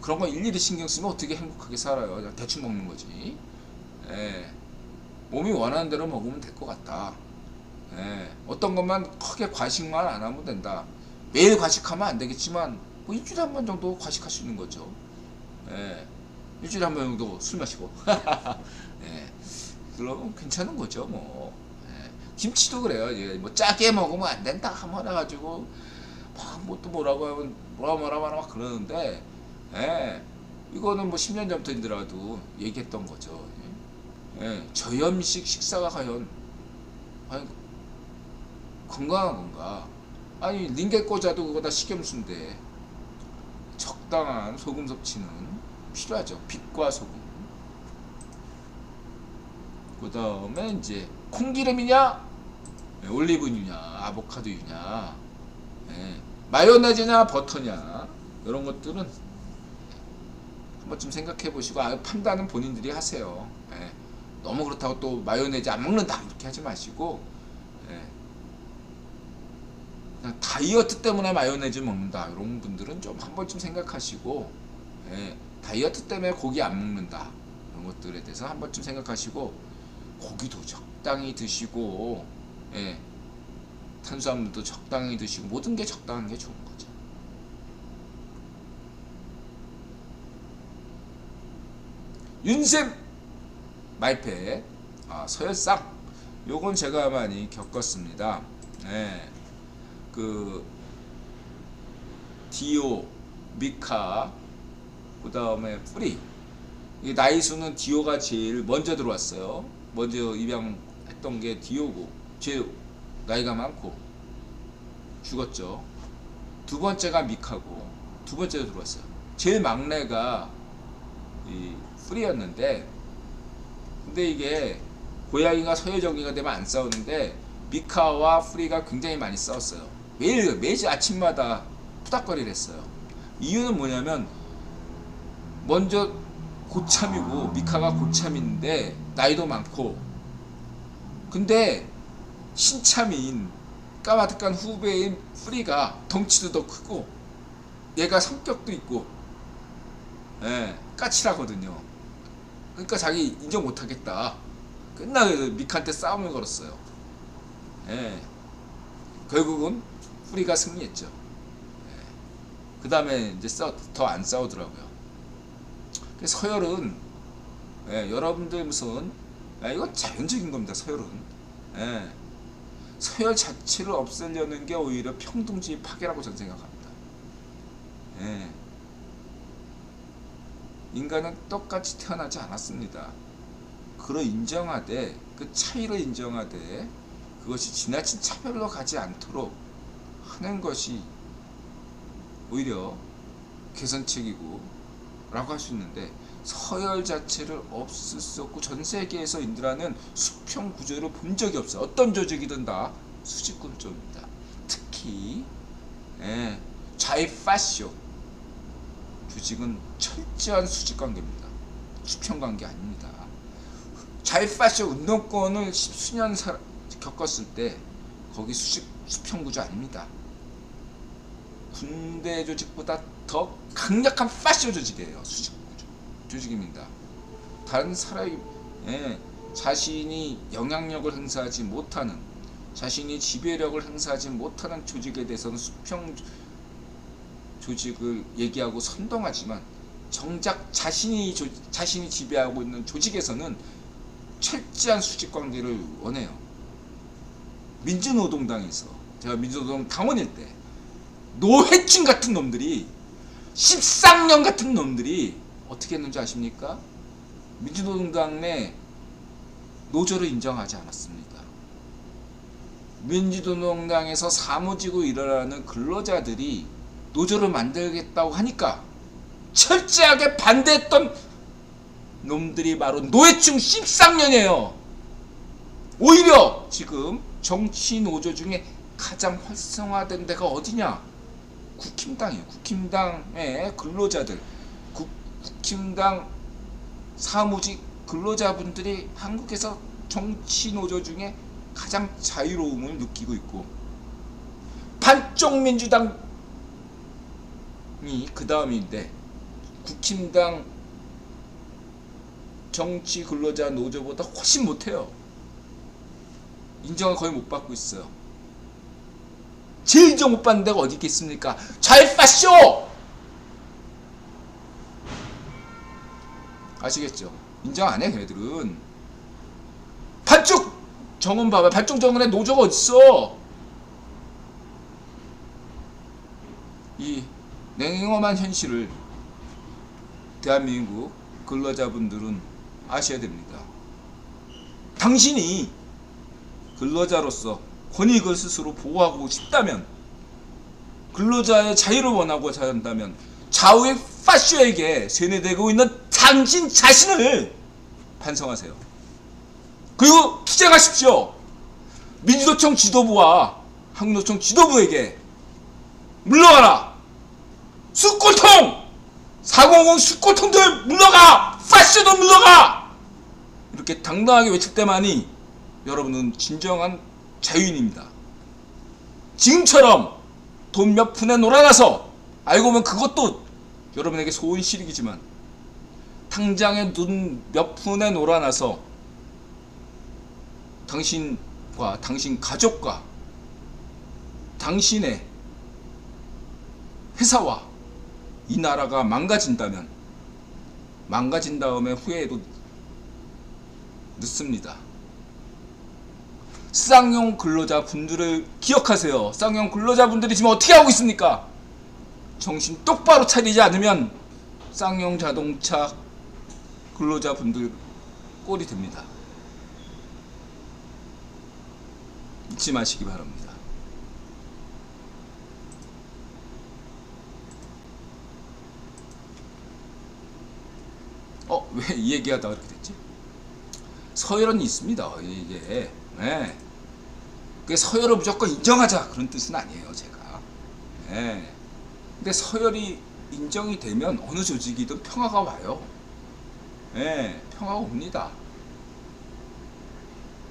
그런 거 일일이 신경 쓰면 어떻게 행복하게 살아요. 그냥 대충 먹는 거지. 몸이 원하는 대로 먹으면 될 것 같다. 어떤 것만 크게 과식만 안 하면 된다. 매일 과식하면 안 되겠지만 일주일에 한 번 정도 과식할 수 있는 거죠. 일주일에 한 번 정도 술 마시고 그러면 괜찮은 거죠. 김치도 그래요. 짜게 먹으면 안 된다 하면 해가지고 또 뭐라고 하면 뭐라 막 그러는데, 이거는 10년 전부터 인더라도 얘기했던 거죠. 저염식 식사가 과연 건강한 건가? 아니 링겔 꽂아도 그거 다 식염수인데 적당한 소금 섭취는 필요하죠. 빛과 소금. 그 다음에 이제 콩기름이냐, 올리브유냐, 아보카도유냐, 마요네즈냐 버터냐 이런 것들은 한번쯤 생각해 보시고 판단은 본인들이 하세요. 예. 너무 그렇다고 또 마요네즈 안 먹는다 이렇게 하지 마시고 예. 그냥 다이어트 때문에 마요네즈 먹는다 이런 분들은 좀 한번쯤 생각하시고 예. 다이어트 때문에 고기 안 먹는다 이런 것들에 대해서 한번쯤 생각하시고 고기도 적당히 드시고 예. 탄수화물도 적당히 드시고 모든 게 적당한 게 좋은 거죠. 윤샘 말패 서열상 요건 제가 많이 겪었습니다. 네. 그 디오, 미카, 그 다음에 뿌리. 이 나이수는 디오가 제일 먼저 들어왔어요. 먼저 입양했던 게 디오고 제일 나이가 많고 죽었죠. 두 번째가 미카고 두 번째로 들어왔어요. 제일 막내가 이 뿌리였는데 근데 이게 고양이가 서열정리가 되면 안 싸우는데 미카와 프리가 굉장히 많이 싸웠어요. 매일 아침마다 푸닥거리를 했어요. 이유는 뭐냐면 먼저 고참이고 미카가 고참인데 나이도 많고 근데 신참인 까마득한 후배인 프리가 덩치도 더 크고 얘가 성격도 있고 예, 까칠하거든요. 그러니까 자기 인정 못하겠다. 끝나서 미카한테 싸움을 걸었어요. 예. 결국은 프리가 승리했죠. 예. 그 다음에 이제 더 안 싸우더라고요. 그래서 서열은 예, 여러분들 무슨 이건 자연적인 겁니다. 서열은 예. 서열 자체를 없애려는 게 오히려 평등주의 파괴라고 저는 생각합니다. 예. 인간은 똑같이 태어나지 않았습니다. 그걸 인정하되 그 차이를 인정하되 그것이 지나친 차별로 가지 않도록 하는 것이 오히려 개선책이고 라고 할 수 있는데 서열 자체를 없을 수 없고 전 세계에서 인들하는 수평 구조를 본 적이 없어요. 어떤 조직이든 다 수직군조입니다. 특히 좌이파쇼 조직은 철저한 수직관계입니다. 수평관계 아닙니다. 좌이파쇼 운동권을 십수년 겪었을 때 거기 수평구조 아닙니다. 군대 조직보다 더 강력한 파쇼 조직이에요. 수직구조 조직입니다. 다른 사람이 자신이 영향력을 행사하지 못하는 자신이 지배력을 행사하지 못하는 조직에 대해서는 수평 조직을 얘기하고 선동하지만 정작 자신이 지배하고 있는 조직에서는 철저한 수직관계를 원해요. 민주노동당에서 제가 민주노동 당원일 때 노회춘 같은 놈들이 13년 같은 놈들이 어떻게 했는지 아십니까? 민주노동당 내 노조를 인정하지 않았습니다. 민주노동당에서 사무직으로 일하는 근로자들이 노조를 만들겠다고 하니까 철저하게 반대했던 놈들이 바로 노회충 13년이에요. 오히려 지금 정치 노조 중에 가장 활성화된 데가 어디냐? 국힘당이에요. 국힘당의 근로자들, 국힘당 사무직 근로자분들이 한국에서 정치 노조 중에 가장 자유로움을 느끼고 있고 반쪽민주당이 그 다음인데 국힘당 정치 근로자 노조보다 훨씬 못해요. 인정을 거의 못 받고 있어요. 제일 인정 못 받는 데가 어디 있겠습니까? 좌이파쇼! 아시겠죠? 인정 안 해, 걔들은. 반쪽 정원 봐봐. 반쪽 정원에 노조가 어딨어? 이 냉엄한 현실을 대한민국 근로자분들은 아셔야 됩니다. 당신이 근로자로서 권익을 스스로 보호하고 싶다면, 근로자의 자유를 원하고 한다면 좌우의 파쇼에게 세뇌되고 있는 당신 자신을 반성하세요. 그리고 투쟁하십시오. 민주노총 지도부와 한국노총 지도부에게 물러가라. 수꼬통 400 수꼬통들 물러가. 파시도 물러가. 이렇게 당당하게 외칠 때만이 여러분은 진정한 자유인입니다. 지금처럼 돈 몇 푼에 놀아나서 알고 보면 그것도 여러분에게 소원 실익이지만 당장에 돈 몇 푼에 놀아나서 당신과 당신 가족과 당신의 회사와 이 나라가 망가진다면 망가진 다음에 후회해도 늦습니다. 쌍용 근로자분들을 기억하세요. 쌍용 근로자분들이 지금 어떻게 하고 있습니까? 정신 똑바로 차리지 않으면 쌍용 자동차 근로자분들 꼴이 됩니다. 잊지 마시기 바랍니다. 왜 이 얘기하다가 이렇게 됐지? 서열은 있습니다. 이게 네. 그 서열을 무조건 인정하자 그런 뜻은 아니에요, 제가. 네. 근데 서열이 인정이 되면 어느 조직이든 평화가 와요. 네, 평화가 옵니다.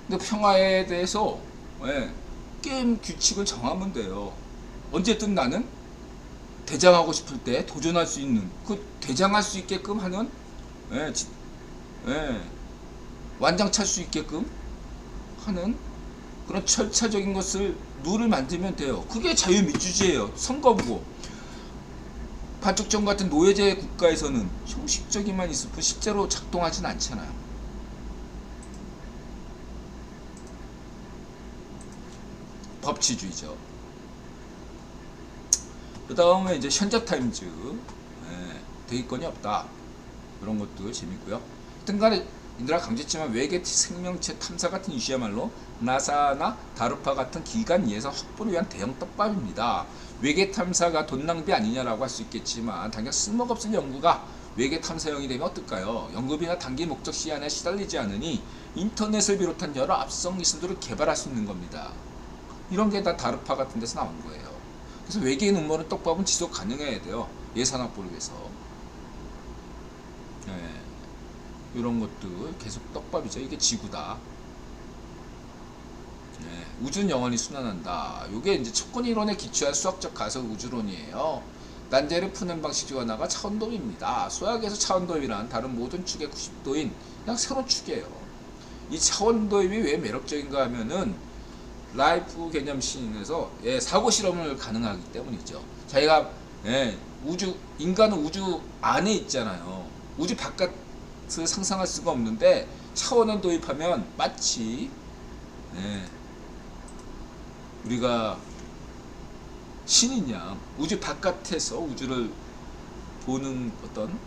근데 평화에 대해서 게임 규칙을 정하면 돼요. 언제든 나는 대장하고 싶을 때 도전할 수 있는, 그 대장할 수 있게끔 하는, 완장 찰 수 있게끔 하는 그런 절차적인 것을 룰을 만들면 돼요. 그게 자유민주주의예요. 선거구고. 반쪽정 같은 노예제 국가에서는 형식적인만 있을 뿐 실제로 작동하진 않잖아요. 법치주의죠. 그 다음에 이제 현자타임즈, 대기권이 없다. 이런 것도 재밌고요. 하여튼간에 인도라 강조했지만 외계 생명체 탐사 같은 이슈야말로 나사나 다르파 같은 기관 예산 확보를 위한 대형 떡밥입니다. 외계 탐사가 돈 낭비 아니냐라고 할 수 있겠지만 당장 쓸모가 없을 연구가 외계 탐사형이 되면 어떨까요? 연구비나 단기 목적 시한에 시달리지 않으니 인터넷을 비롯한 여러 앞선 기술들을 개발할 수 있는 겁니다. 이런 게 다 다르파 같은 데서 나온 거예요. 그래서 외계인 음모론 떡밥은 지속 가능해야 돼요. 예산 확보를 위해서. 이런 것도 계속 떡밥이죠. 이게 지구다. 우주는 영원히 순환한다. 이게 이제 촉근 이론에 기초한 수학적 가설 우주론이에요. 난제를 푸는 방식 중 하나가 차원도입니다. 수학에서 차원도입이란 다른 모든 축의 90도인 그냥 새로운 축이에요. 이 차원도입이 왜 매력적인가 하면은 라이프 개념 시인에서 사고 실험을 가능하기 때문이죠. 자기가 인간은 우주 안에 있잖아요. 우주 바깥을 상상할 수가 없는데 차원을 도입하면 마치 우리가 신인 양 우주 바깥에서 우주를 보는 어떤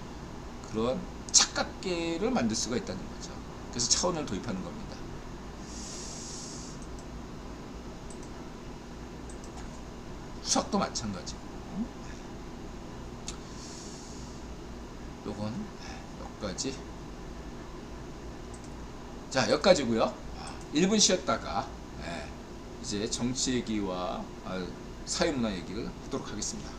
그런 착각계를 만들 수가 있다는 거죠. 그래서 차원을 도입하는 겁니다. 수학도 마찬가지고. 요건 여기까지. 자, 여기까지고요. 1분 쉬었다가 이제 정치 얘기와 사회문화 얘기를 하도록 하겠습니다.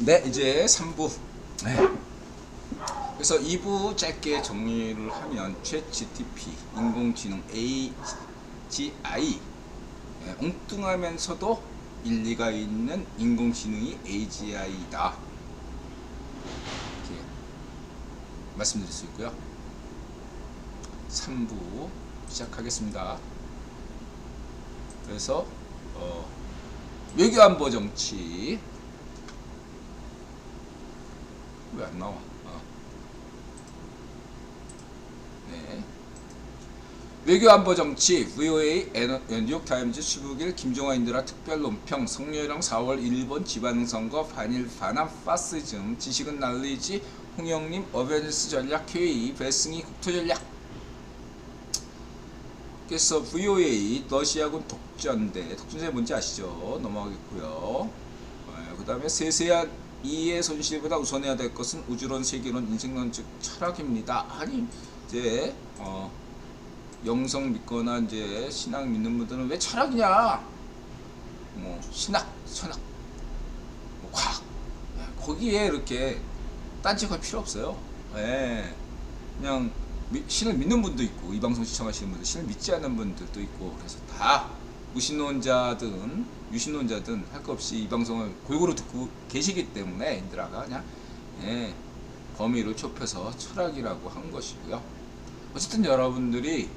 네, 이제 3부. 네. 그래서 2부 짧게 정리를 하면 챗GPT, 인공지능 AGI, 엉뚱하면서도 일리가 있는 인공지능이 AGI다. 이렇게 말씀드릴 수 있고요. 3부 시작하겠습니다. 그래서 외교안보 정치 왜 안 나와? 네. 외교안보 정치 VOA 뉴욕타임즈 15일 김종화 인드라 특별 논평 성렬형 4월 일본 지방선거 반일 반함 파시즘 지식은 날리지 홍영님 어벤져스 전략 회의 배승희 국토전략. 그래서 VOA 러시아군 독전대 뭔지 아시죠? 넘어가겠고요. 그 다음에 세세한 이의 손실보다 우선해야 될 것은 우주론, 세계론, 인생론 즉 철학입니다. 아니 이제 영성 믿거나 이제 신앙 믿는 분들은 왜 철학이냐? 뭐 신학, 천학, 뭐 과학 거기에 이렇게 딴지 걸 필요 없어요. 예. 그냥 신을 믿는 분도 있고 이 방송 시청하시는 분들 신을 믿지 않는 분들도 있고 그래서 다 무신론자든 유신론자든 할 것 없이 이 방송을 골고루 듣고 계시기 때문에 인드라가 그냥 범위를 좁혀서 철학이라고 한 것이고요. 어쨌든 여러분들이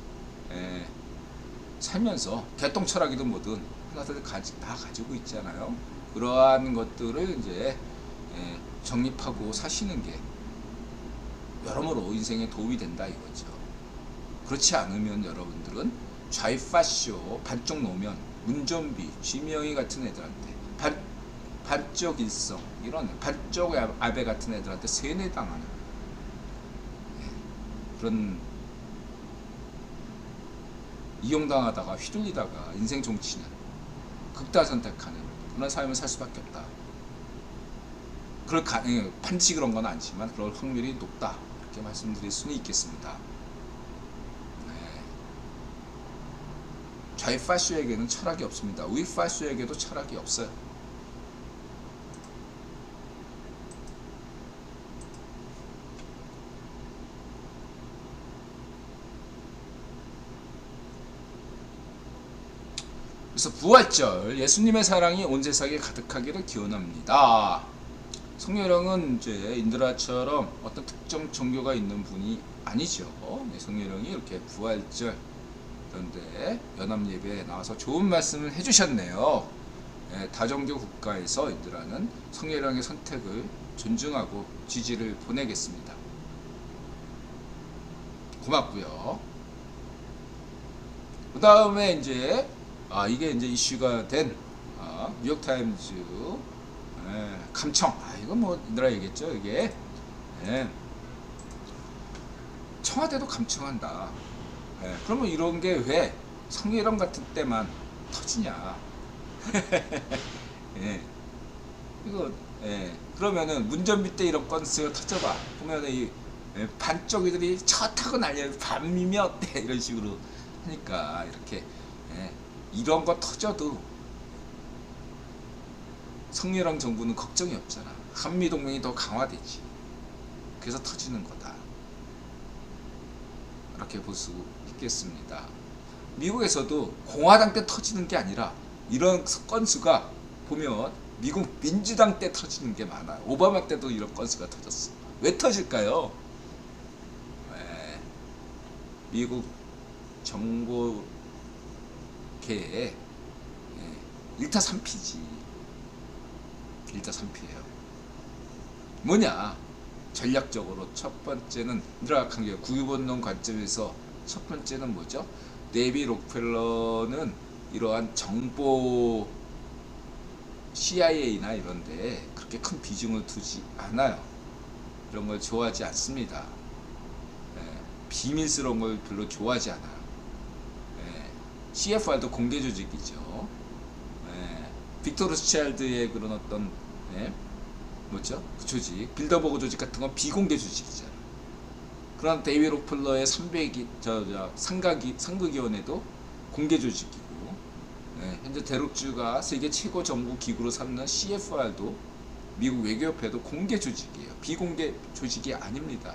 살면서 개똥 철학이든 뭐든 하나들 다 가지고 있잖아요. 그러한 것들을 이제 정립하고 사시는 게 여러모로 인생에 도움이 된다 이거죠. 그렇지 않으면 여러분들은 좌이파쇼 반쪽 놓으면 문전비, 쥐명이 같은 애들한테 반쪽 일성 이런 반쪽 아베 같은 애들한테 세뇌당하는 그런 이용당하다가 휘둘리다가 인생 종치는 극단 선택하는 그런 삶을 살 수밖에 없다. 반드시 그런 건 아니지만 그럴 확률이 높다. 이렇게 말씀드릴 수는 있겠습니다. 좌이파쇼에게는 철학이 없습니다. 우이파쇼에게도 철학이 없어요. 그래서 부활절 예수님의 사랑이 온 세상에 가득하기를 기원합니다. 성렬형은 이제 인드라처럼 어떤 특정 종교가 있는 분이 아니죠. 성렬형이 이렇게 부활절 그런데 연합예배에 나와서 좋은 말씀을 해주셨네요. 다종교 국가에서 인드라는 성렬형의 선택을 존중하고 지지를 보내겠습니다. 고맙고요. 그 다음에 이제 이게 이제 이슈가 된 뉴욕타임즈 감청. 이건 뭐 인드라 얘기했죠. 이게 청와대도 감청한다. 그러면 이런 게 왜 성희롱 같은 때만 터지냐? 이거 그러면은 문전비 때 이런 건수가 터져봐. 보면은 이 반쪽이들이 쳐 타고 날려 밤이면 어때 이런 식으로 하니까 이렇게 이런 거 터져도 성렬형 정부는 걱정이 없잖아. 한미동맹이 더 강화되지. 그래서 터지는 거다. 이렇게 볼 수 있겠습니다. 미국에서도 공화당 때 터지는 게 아니라 이런 건수가 보면 미국 민주당 때 터지는 게 많아요. 오바마 때도 이런 건수가 터졌어. 왜 터질까요? 미국 정보계에 1타 3피지. 1타 3피예요. 뭐냐? 전략적으로 첫 번째는 인드라가 한 게 구유본론 관점에서 첫 번째는 뭐죠? 데이비 록펠러는 이러한 정보 CIA나 이런데 그렇게 큰 비중을 두지 않아요. 이런 걸 좋아하지 않습니다. 비밀스러운 걸 별로 좋아하지 않아요. CFR도 공개 조직이죠. 빅터 로스차일드의 그런 어떤 뭐죠? 그 조직, 빌더버그 조직 같은 건 비공개 조직이잖아. 그런 데이비 록펠러의 300이 상극위원회도 공개 조직이고, 현재 대륙주가 세계 최고 정부 기구로 삼는 CFR도 미국 외교협회도 공개 조직이에요. 비공개 조직이 아닙니다.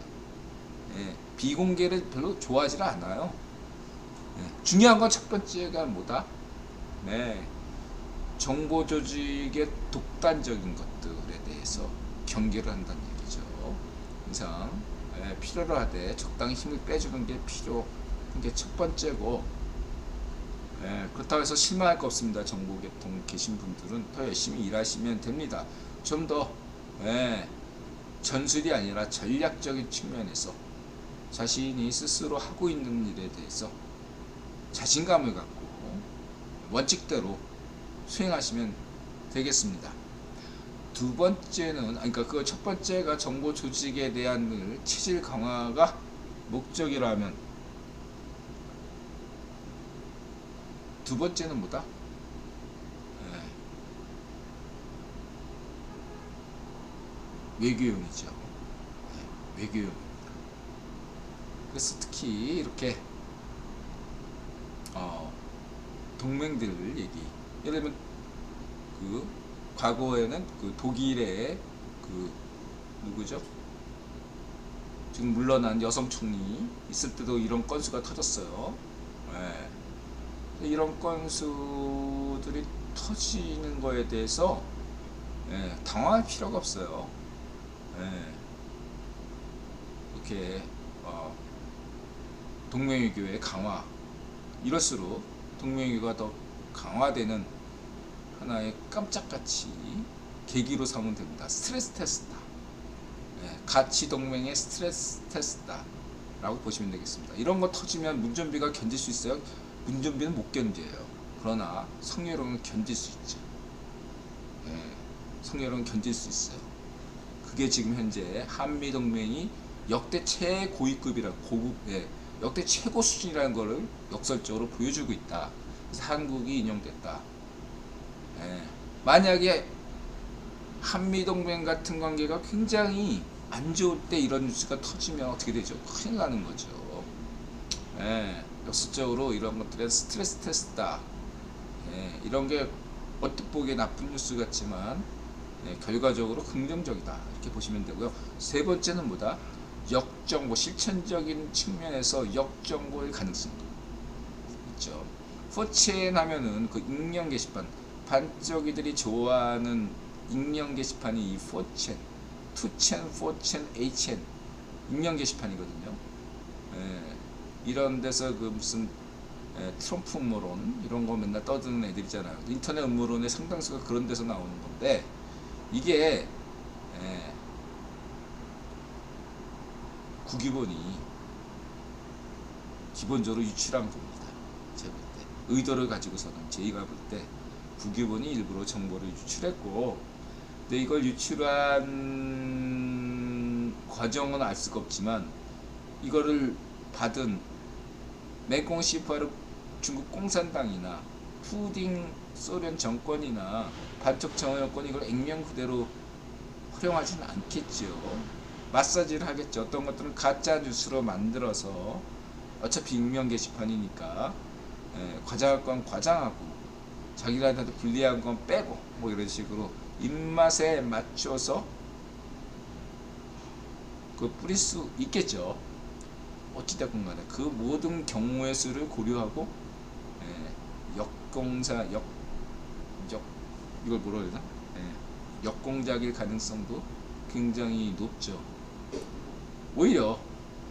예, 비공개를 별로 좋아하지 않아요. 예, 중요한 건 첫 번째가 뭐다? 네, 정보 조직의 독단적인 것들에 대해서 경계를 한다는 얘기죠. 항상 필요로 하되 적당히 힘을 빼주는 게 게 첫 번째고, 그렇다고 해서 실망할 거 없습니다. 정보계통 계신 분들은 더 열심히 일하시면 됩니다. 좀 더 전술이 아니라 전략적인 측면에서 자신이 스스로 하고 있는 일에 대해서 자신감을 갖고 원칙대로 수행하시면 되겠습니다. 두 번째는, 그러니까 그 첫 번째가 정보 조직에 대한 체질 강화가 목적이라면, 두 번째는 뭐다? 외교용이죠. 외교용입니다. 그래서 특히 이렇게 동맹들 얘기, 예를 들면 그 과거에는 그 독일의 그 누구죠? 지금 물러난 여성 총리 있을 때도 이런 건수가 터졌어요. 이런 건수들이 터지는 거에 대해서 당황할 필요가 없어요. 이렇게 동맹외교의 강화, 이럴수록 동맹외교가 더 강화되는 하나의 깜짝같이 계기로 삼으면 됩니다. 스트레스 테스트다. 가치 동맹의 스트레스 테스트다 라고 보시면 되겠습니다. 이런 거 터지면 문전비가 견딜 수 있어요? 문전비는 못 견뎌요. 그러나 성여론은 견딜 수 있죠. 성여론은 견딜 수 있어요. 그게 지금 현재 한미동맹이 역대 최고위급이라 고급, 역대 최고 수준이라는 것을 역설적으로 보여주고 있다. 그래서 한국이 인용됐다. 만약에 한미동맹 같은 관계가 굉장히 안 좋을 때 이런 뉴스가 터지면 어떻게 되죠? 큰일 나는 거죠. 역설적으로 이런 것들의 스트레스 테스트다. 이런 게 어떻게 보기에 나쁜 뉴스 같지만 결과적으로 긍정적이다. 이렇게 보시면 되고요. 세 번째는 뭐다? 역정보, 실천적인 측면에서 역정보의 가능성 있죠. 4chan 하면은 그 익명 게시판, 반쪽이들이 좋아하는 익명 게시판이 이 4chan, 2chan, 4chan, 8chan 익명 게시판이거든요. 이런 데서 그 무슨 트럼프 음모론 이런 거 맨날 떠드는 애들 있잖아요. 인터넷 음모론의 상당수가 그런 데서 나오는 건데, 이게 국기본이 기본적으로 유출한 겁니다. 제가 볼 때 의도를 가지고서는, 제가 볼 때 국기본이 일부러 정보를 유출했고, 근데 이걸 유출한 과정은 알 수가 없지만 이거를 받은 메콩시파르 중국 공산당이나 푸딩 소련 정권이나 반쪽 정권이 이걸 액면 그대로 활용하지는 않겠죠. 마사지를 하겠죠. 어떤 것들은 가짜 뉴스로 만들어서 어차피 익명 게시판이니까 과장할 건 과장하고 자기들한테 불리한 건 빼고 뭐 이런 식으로 입맛에 맞춰서 그 뿌릴 수 있겠죠. 어찌됐건 간에 그 모든 경우의 수를 고려하고 역공사 이걸 뭐라 그러나? 역공작일 가능성도 굉장히 높죠. 오히려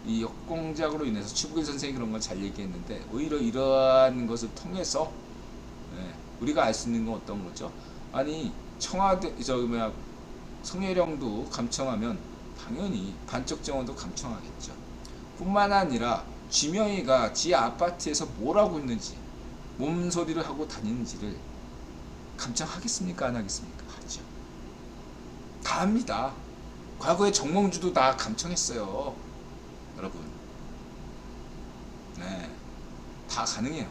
이 역공작으로 인해서 추부길 선생이 그런 걸 잘 얘기했는데, 오히려 이러한 것을 통해서 우리가 알 수 있는 건 어떤 거죠? 아니 청와대 성혜령도 감청하면 당연히 반쪽 정원도 감청하겠죠. 뿐만 아니라 쥐명이가 지 아파트에서 뭘 하고 있는지, 몸소리를 하고 다니는지를 감청하겠습니까? 안 하겠습니까? 하죠. 다 합니다. 과거에 정몽주도 다 감청했어요. 여러분. 다 가능해요.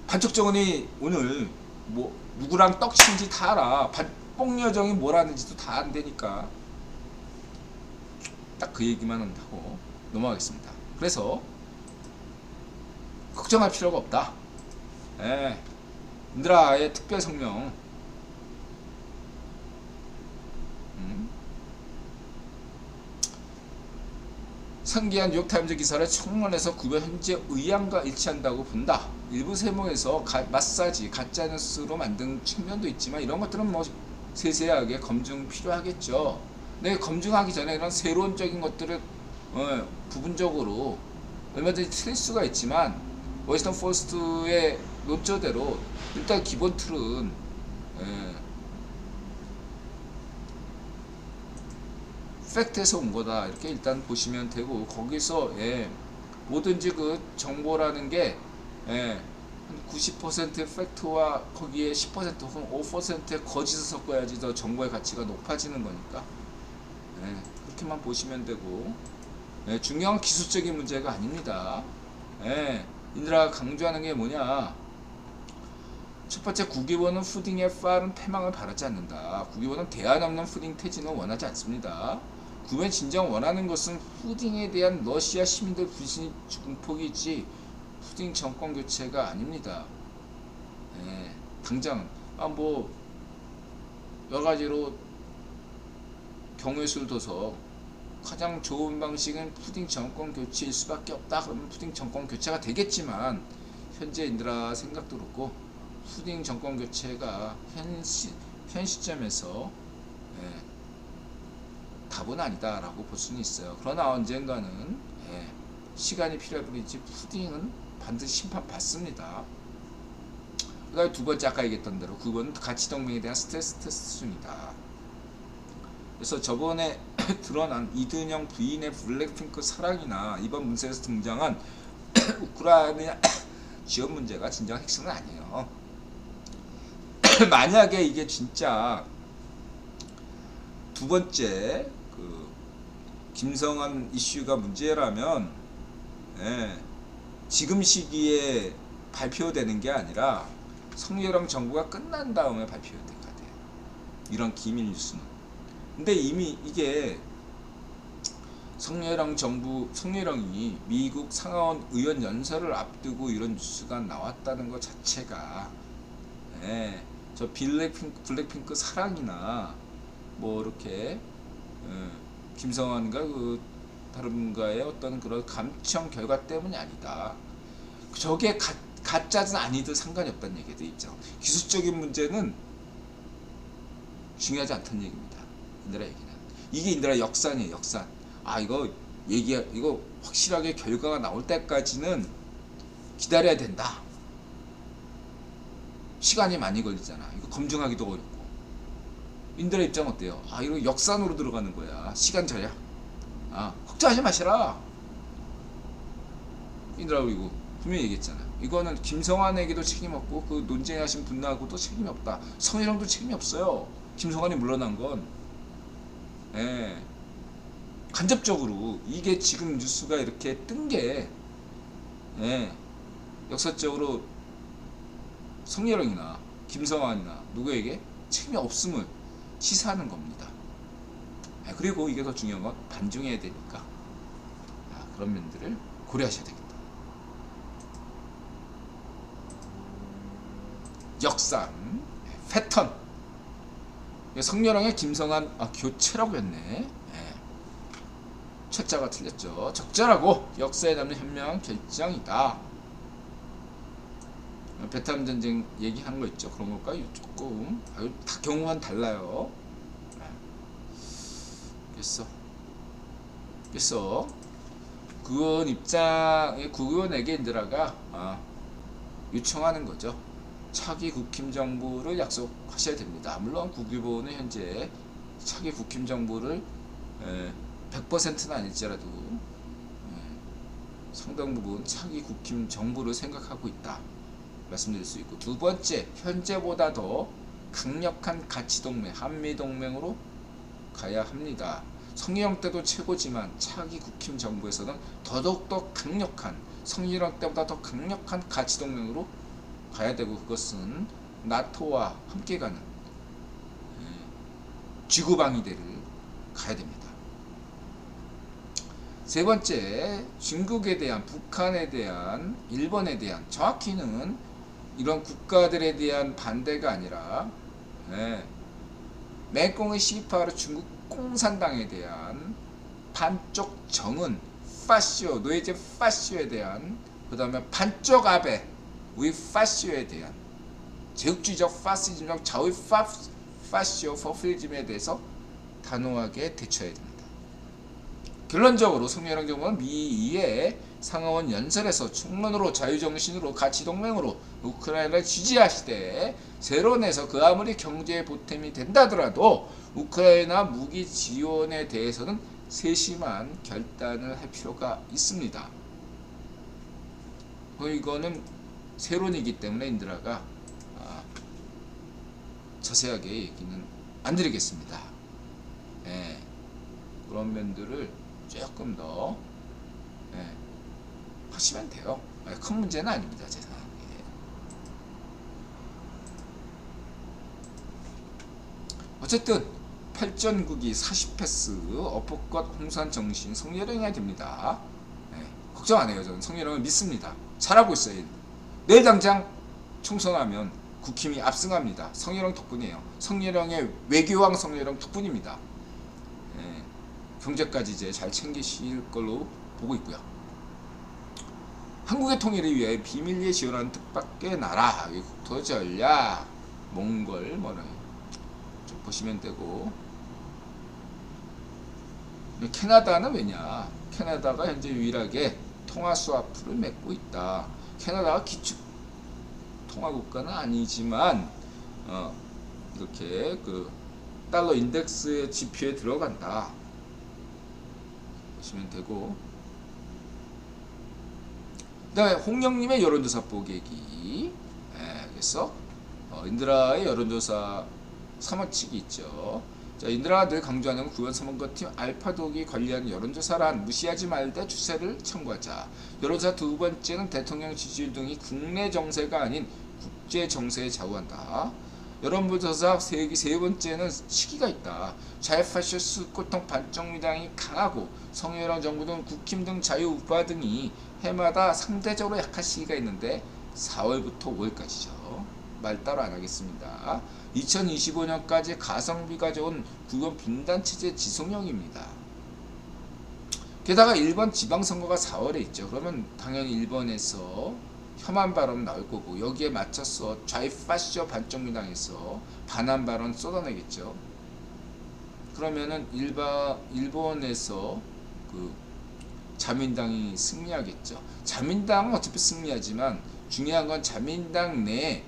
반쪽 정원이 오늘 뭐 누구랑 떡친지 다 알아. 뽕여정이 뭘 하는지도 다 안되니까 딱 그 얘기만 하고 넘어가겠습니다. 그래서 걱정할 필요가 없다. 인드라의 특별 성명 상기한 뉴욕타임즈 기사를 총론해서 구별 현재 의향과 일치한다고 본다. 일부 세모에서 마사지, 가짜뉴스로 만든 측면도 있지만 이런 것들은 뭐 세세하게 검증 필요하겠죠. 근데 검증하기 전에 이런 세론적인 것들을 부분적으로 얼마든지 틀릴 수가 있지만 워싱턴 포스트의 논조대로 일단 기본 틀은 팩트에서 온 거다 이렇게 일단 보시면 되고, 거기서 뭐든지 그 정보라는 게 한 90% 팩트와 거기에 10% 혹은 5%의 거짓을 섞어야지 더 정보의 가치가 높아지는 거니까 그렇게만 보시면 되고, 중요한 기술적인 문제가 아닙니다. 인드라가 강조하는 게 뭐냐, 첫 번째, 국익원은 푸딩에 빠른 패망을 바라지 않는다. 국익원은 대안 없는 푸딩 퇴진을 원하지 않습니다. 국익원이 진정 원하는 것은 푸딩에 대한 러시아 시민들 불신이 증폭이지 푸딩 정권 교체가 아닙니다. 당장 뭐 여러 가지로 경우의 수를 둬서 가장 좋은 방식은 푸딩 정권 교체일 수밖에 없다. 그러면 푸딩 정권 교체가 되겠지만 현재 인드라 생각도 그렇고 푸딩 정권 교체가 현 시점에서 답은 아니다라고 볼 수는 있어요. 그러나 언젠가는 시간이 필요할 뿐이지 푸딩은 반드시 심판받습니다. 그 다음에 두 번째, 아까 얘기했던 대로 그건 가치동맹에 대한 스트레스 테스트 중이다. 그래서 저번에 드러난 이든영 부인의 블랙핑크 사랑이나 이번 문서에서 등장한 우크라이나 지원 문제가 진정 핵심은 아니에요. 만약에 이게 진짜 두 번째 그 김성한 이슈가 문제라면 지금 시기에 발표되는 게 아니라 성렬영 정부가 끝난 다음에 발표될 것 같아요. 이런 기밀 뉴스는. 근데 이미 이게 성렬영이 미국 상하원 의원 연설을 앞두고 이런 뉴스가 나왔다는 것 자체가 저 블랙핑크 사랑이나 뭐 이렇게 김성환과 그 다른 분과의 어떤 그런 감청 결과 때문이 아니다. 저게 가짜든 아니든 상관이 없다는 얘기도 있죠. 기술적인 문제는 중요하지 않다는 얘기입니다. 인드라 얘기는. 이게 인드라 역산이에요. 역산. 이거 확실하게 결과가 나올 때까지는 기다려야 된다. 시간이 많이 걸리잖아. 이거 검증하기도 어렵고. 인드라 입장 어때요? 이거 역산으로 들어가는 거야. 시간 절약. 걱정하지 마시라. 인드라 그리고 분명히 얘기했잖아. 이거는 김성환에게도 책임 없고 그 논쟁하신 분하고도 책임이 없다. 성희롱도 책임이 없어요. 김성환이 물러난 건 간접적으로 이게 지금 뉴스가 이렇게 뜬 게 역사적으로 성희롱이나 김성환이나 누구에게 책임이 없음을 시사하는 겁니다. 그리고 이게 더 중요한 건 반중해야 되니까 그런 면들을 고려하셔야 되겠다. 역산, 패턴. 성렬왕의 김성한 교체라고 했네. 철자가 틀렸죠. 적절하고 역사에 남는 현명한 결정이다. 베트남 전쟁 얘기하는 거 있죠. 그런 걸까요? 조금 다 경우는 달라요. 그래서 국의원에게 인드라가 요청하는 거죠. 차기 국힘 정부를 약속하셔야 됩니다. 물론 국유보는 현재 차기 국힘 정부를 100%는 아닐지라도 상당 부분 차기 국힘 정부를 생각하고 있다 말씀드릴 수 있고, 두 번째, 현재보다 더 강력한 가치동맹, 한미동맹으로 가야 합니다. 성희롱 때도 최고지만 차기 국힘 정부에서는 더더욱더 강력한, 성희롱 때보다 더 강력한 가치동맹으로 가야 되고, 그것은 나토와 함께 가는 지구방위대를 가야 됩니다. 세 번째, 중국에 대한, 북한에 대한, 일본에 대한, 정확히는 이런 국가들에 대한 반대가 아니라 맹꽁의 시파로 중국 공산당에 대한 반쪽 정은 파시오, 노이즈 파시오에 대한, 그 다음에 반쪽 아베, 위 파시오에 대한 제국주의적 파시즘적 좌우 파시오 포퓰리즘에 대해서 단호하게 대처해야 됩니다. 결론적으로 성렬한 경우는 미의 상하원 연설에서 충문으로 자유정신으로 가치동맹으로 우크라이나를 지지하시되 세론에서 그 아무리 경제 보탬이 된다더라도 우크라이나 무기 지원에 대해서는 세심한 결단을 할 필요가 있습니다. 이거는 세론이기 때문에 인드라가 자세하게 얘기는 안 드리겠습니다. 예, 그런 면들을 조금 더 하시면 돼요. 큰 문제는 아닙니다, 제 생각에. 어쨌든 8전국이 40패스 어퍼컷 홍산 정신 성렬형해야 됩니다. 걱정 안 해요. 저는 성렬형을 믿습니다. 잘하고 있어요. 내일 당장 총선하면 국힘이 압승합니다. 성렬형 덕분이에요. 성렬형의 외교왕 성렬형 덕분입니다. 경제까지 이제 잘 챙기실 걸로 보고 있고요. 한국의 통일을 위해 비밀리에 지원하는 뜻밖의 나라, 국토전략, 몽골 뭐는 좀 보시면 되고, 캐나다는 왜냐? 캐나다가 현재 유일하게 통화 스와프를 맺고 있다. 캐나다가 기축 통화 국가는 아니지만 이렇게 그 달러 인덱스의 지표에 들어간다 보시면 되고, 그 다음에 홍영님의 여론조사 보객이, 그래서 인드라의 여론조사 3원칙이 있죠. 자, 인드라가 늘 강조하는 구현 선거팀 알파독이 관리하는 여론조사란 무시하지 말되 추세를 참고하자. 여론조사 두 번째는 대통령 지지율 등이 국내 정세가 아닌 국제 정세에 좌우한다. 여론조사 세 번째는 시기가 있다. 좌파시스트 고통 반정미당이 강하고 성렬형 정부 등 국힘 등 자유우파 등이 해마다 상대적으로 약한 시기가 있는데 4월부터 5월까지죠. 말 따로 안 하겠습니다. 2025년까지 가성비가 좋은 구건 분단체제 지속령입니다. 게다가 일본 지방선거가 4월에 있죠. 그러면 당연히 일본에서 혐한 발언 나올 거고, 여기에 맞춰서 좌파시오 반정미당에서 반한 발언 쏟아내겠죠. 그러면은 일본에서 그 자민당이 승리하겠죠. 자민당은 어차피 승리하지만 중요한 건 자민당 내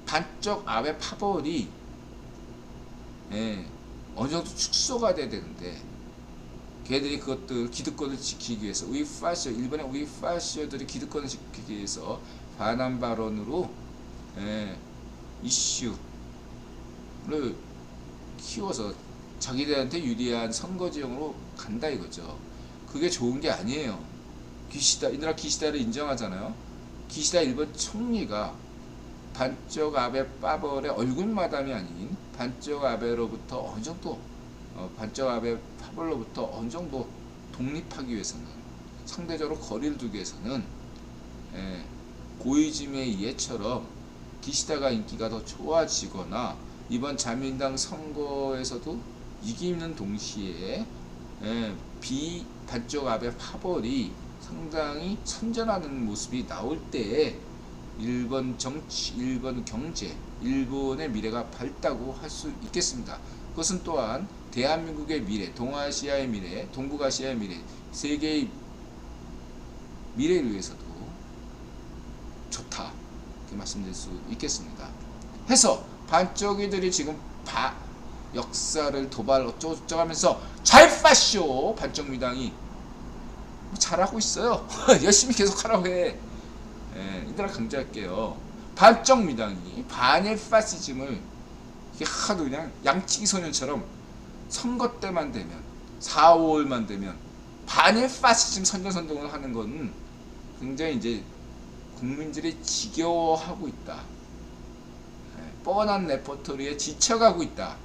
반쪽 아베 파벌이 어느 정도 축소가 돼야 되는데, 걔들이 그것들 기득권을 지키기 위해서 일본의 우이파시오들이 기득권을 지키기 위해서 반한 발언으로 이슈를 키워서 자기들한테 유리한 선거지형으로 간다 이거죠. 그게 좋은 게 아니에요. 인드라 기시다를 인정하잖아요. 기시다 일본 총리가 반쪽 아베 파벌의 얼굴 마담이 아닌 반쪽 아베로부터 어느 정도 반쪽 아베 파벌로부터 어느 정도 독립하기 위해서는, 상대적으로 거리를 두기 위해서는 고이즈미의 이해처럼 기시다가 인기가 더 좋아지거나 이번 자민당 선거에서도 이기는 동시에 반쪽 아베 파벌이 상당히 선전하는 모습이 나올 때에 일본 정치, 일본 경제, 일본의 미래가 밝다고 할 수 있겠습니다. 그것은 또한 대한민국의 미래, 동아시아의 미래, 동북아시아의 미래, 세계의 미래를 위해서도 좋다, 이렇게 말씀드릴 수 있겠습니다. 해서 반쪽이들이 지금 역사를 도발 어쩌고저쩌고 하면서 좌파시오 반쪽미당이 잘하고 있어요. 열심히 계속 하라고 해. 이들아 강조할게요. 반쪽미당이 반일 파시즘을 이게 하도 그냥 양치기 소년처럼 선거 때만 되면 4, 5월만 되면 반일 파시즘 선전선동을 하는 건 굉장히 이제 국민들이 지겨워하고 있다. 뻔한 레퍼토리에 지쳐가고 있다.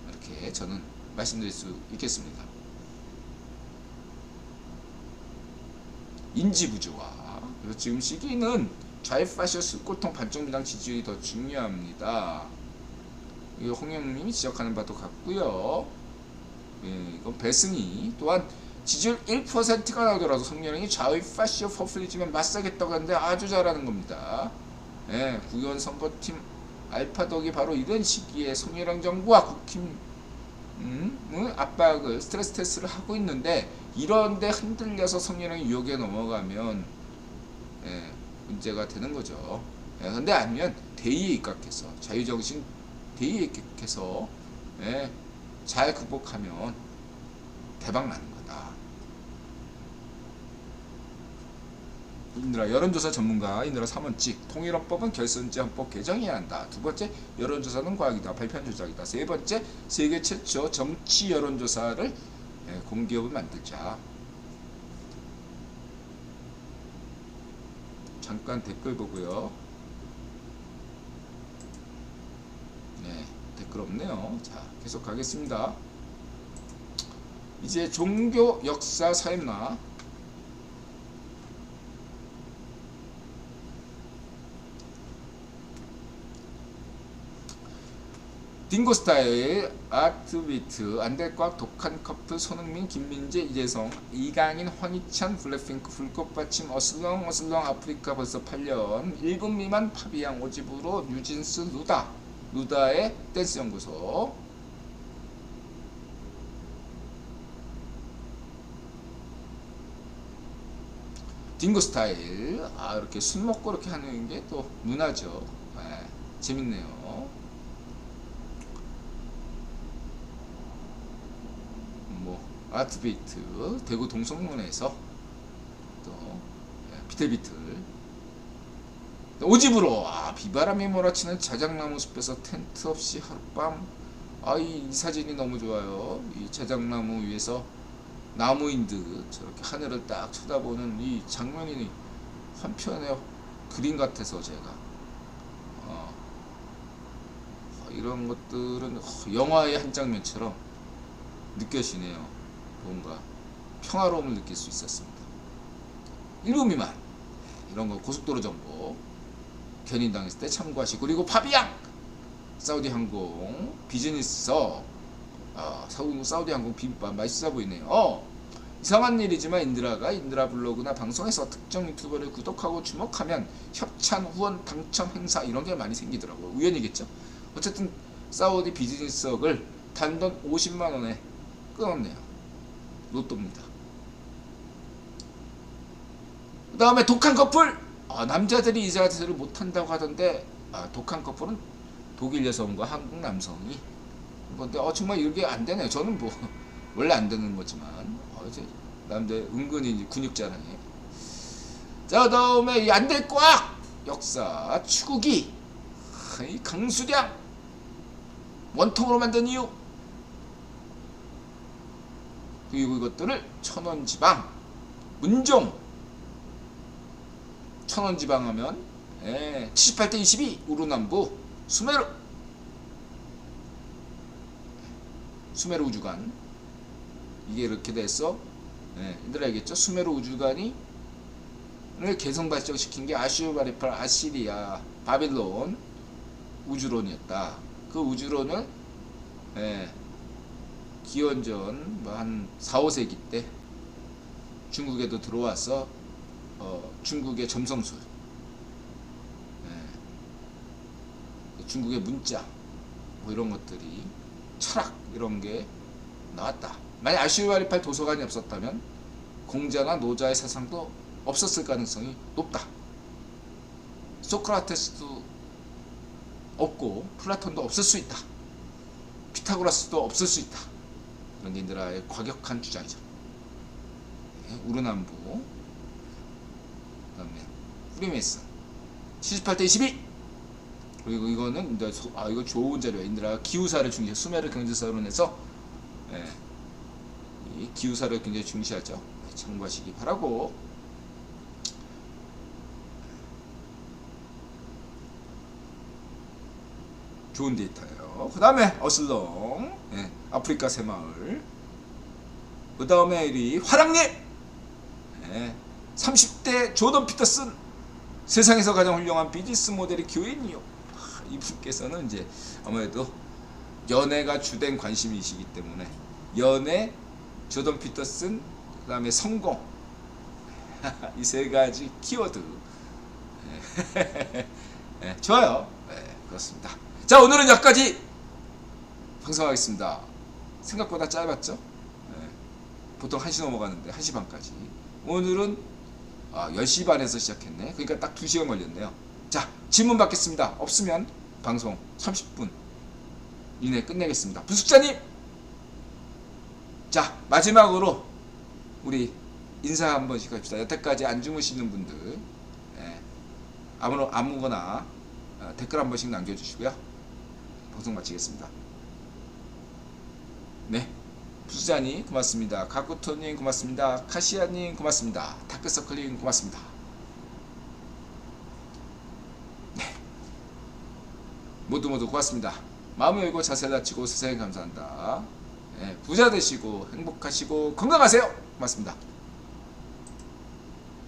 이렇게 저는 말씀드릴 수 있겠습니다. 인지부조화. 그래서 지금 시기는 좌파시스 꼴통 반쪽미당 지지율이 더 중요합니다. 이거 홍영님이 지적하는 바도 같고요. 이건 배승희 또한 지지율 1%가 나오더라도 성렬형이 좌의 파시오 퍼플리즘에 맞서겠다고 하는데 아주 잘하는 겁니다. 예, 국회의원 선거팀 알파덕이 바로 이런 시기에 성렬형 정부와 국힘 압박을 스트레스 테스트를 하고 있는데, 이런데 흔들려서 성렬형이 유혹에 넘어가면 문제가 되는 거죠. 근데 아니면 대의에 입각해서 자유정신 대의에 입각해서 잘 극복하면 대박 나는 거다. 인드라 여론조사 전문가 인드라 3원칙 통일헌법은 결선제 헌법 개정해야 한다. 두 번째, 여론조사는 과학이다. 발표한 조작이다. 세 번째, 세계 최초 정치 여론조사를 공기업을 만들자. 잠깐 댓글 보고요. 네, 댓글 없네요. 자, 계속 가겠습니다. 이제 종교, 역사, 사회문화. 딩고스타일, 아트비트, 안될과학, 독한 커플, 손흥민, 김민재, 이재성, 이강인, 황희찬, 블랙핑크, 불꽃받침, 어슬렁, 아프리카 벌써 8년, 1분 미만, 파비앙, 오집으로, 뉴진스, 루다의 댄스 연구소. 딩고스타일, 이렇게 술 먹고 이렇게 하는 게 또 문화죠. 재밌네요. 아트비트, 대구 동성문에서 또 비틀비틀, 오집으로 비바람이 몰아치는 자작나무 숲에서 텐트 없이 하룻밤. 이 사진이 너무 좋아요. 이 자작나무 위에서 나무인들 저렇게 하늘을 딱 쳐다보는 이 장면이 한편의 그림 같아서 제가 이런 것들은 영화의 한 장면처럼 느껴지네요. 뭔가 평화로움을 느낄 수 있었습니다. 1분 미만 이런 거 고속도로 정보 견인당했을 때 참고하시고, 그리고 파비앙 사우디 항공 비즈니스석 사우디 항공 비빔밥 맛있어 보이네요. 이상한 일이지만 인드라 블로그나 방송에서 특정 유튜버를 구독하고 주목하면 협찬, 후원, 당첨, 행사 이런 게 많이 생기더라고요. 우연이겠죠. 어쨌든 사우디 비즈니스석을 단돈 50만원에 끊었네요. 로또입니다. 그 다음에 독한 커플. 남자들이 이 자세를 못한다고 하던데 독한 커플은 독일 여성과 한국 남성이 건데 정말 이게 안 되네요. 저는 뭐 원래 안 되는 거지만 이제 남자 은근히 근육 자랑해. 자, 그 다음에 이 안 될 과학 역사 추구기, 이 강수량 원통으로 만든 이유, 그리고 이것들을 천원지방, 문종, 천원지방 하면 78대 22 우루남부 수메르 우주관, 이게 이렇게 돼서 얘들 알겠죠? 수메르 우주관이 개성 발전시킨 게 아슈르바니팔, 아시리아, 바빌론 우주론이었다. 그 우주론을 기원전 한 4, 5세기 때 중국에도 들어와서 중국의 점성술, 중국의 문자 뭐 이런 것들이, 철학 이런 게 나왔다. 만약 아슈르바니팔 도서관이 없었다면 공자나 노자의 사상도 없었을 가능성이 높다. 소크라테스도 없고 플라톤도 없을 수 있다. 피타고라스도 없을 수 있다. 이런 게 인드라의 과격한 주장이죠. 우르남부, 그 다음에 프리메이슨 78대 22. 그리고 이거는 이거 좋은 자료야. 인드라가 기후사를 중시해 수메르 경제사론에서 이 기후사를 굉장히 중시하죠. 참고하시기 바라고. 좋은 데이터예요. 그 다음에 어슬렁, 아프리카 새마을. 그 다음에 이 화랑님, 30대 조던 피터슨, 세상에서 가장 훌륭한 비즈니스 모델이 교인이요. 이분께서는 이제 아무래도 연애가 주된 관심이시기 때문에 연애, 조던 피터슨, 그 다음에 성공. 이 세 가지 키워드. 네, 좋아요. 네, 그렇습니다. 자, 오늘은 여기까지 방송하겠습니다. 생각보다 짧았죠? 네, 보통 1시 넘어가는데 1시 반까지. 오늘은 10시 반에서 시작했네. 그러니까 딱 2시간 걸렸네요. 자, 질문 받겠습니다. 없으면 방송 30분 이내에 끝내겠습니다. 부숙자님! 자, 마지막으로 우리 인사 한 번씩 합시다. 여태까지 안 주무시는 분들, 예, 아무거나 댓글 한 번씩 남겨주시고요. 방송 마치겠습니다. 네, 부숙자님 고맙습니다. 가쿠토님 고맙습니다. 카시아님 고맙습니다. 다크서클님 고맙습니다. 네, 모두 고맙습니다. 마음 열고 자세 다치고 세상에 감사한다. 예, 부자 되시고 행복하시고 건강하세요. 고맙습니다.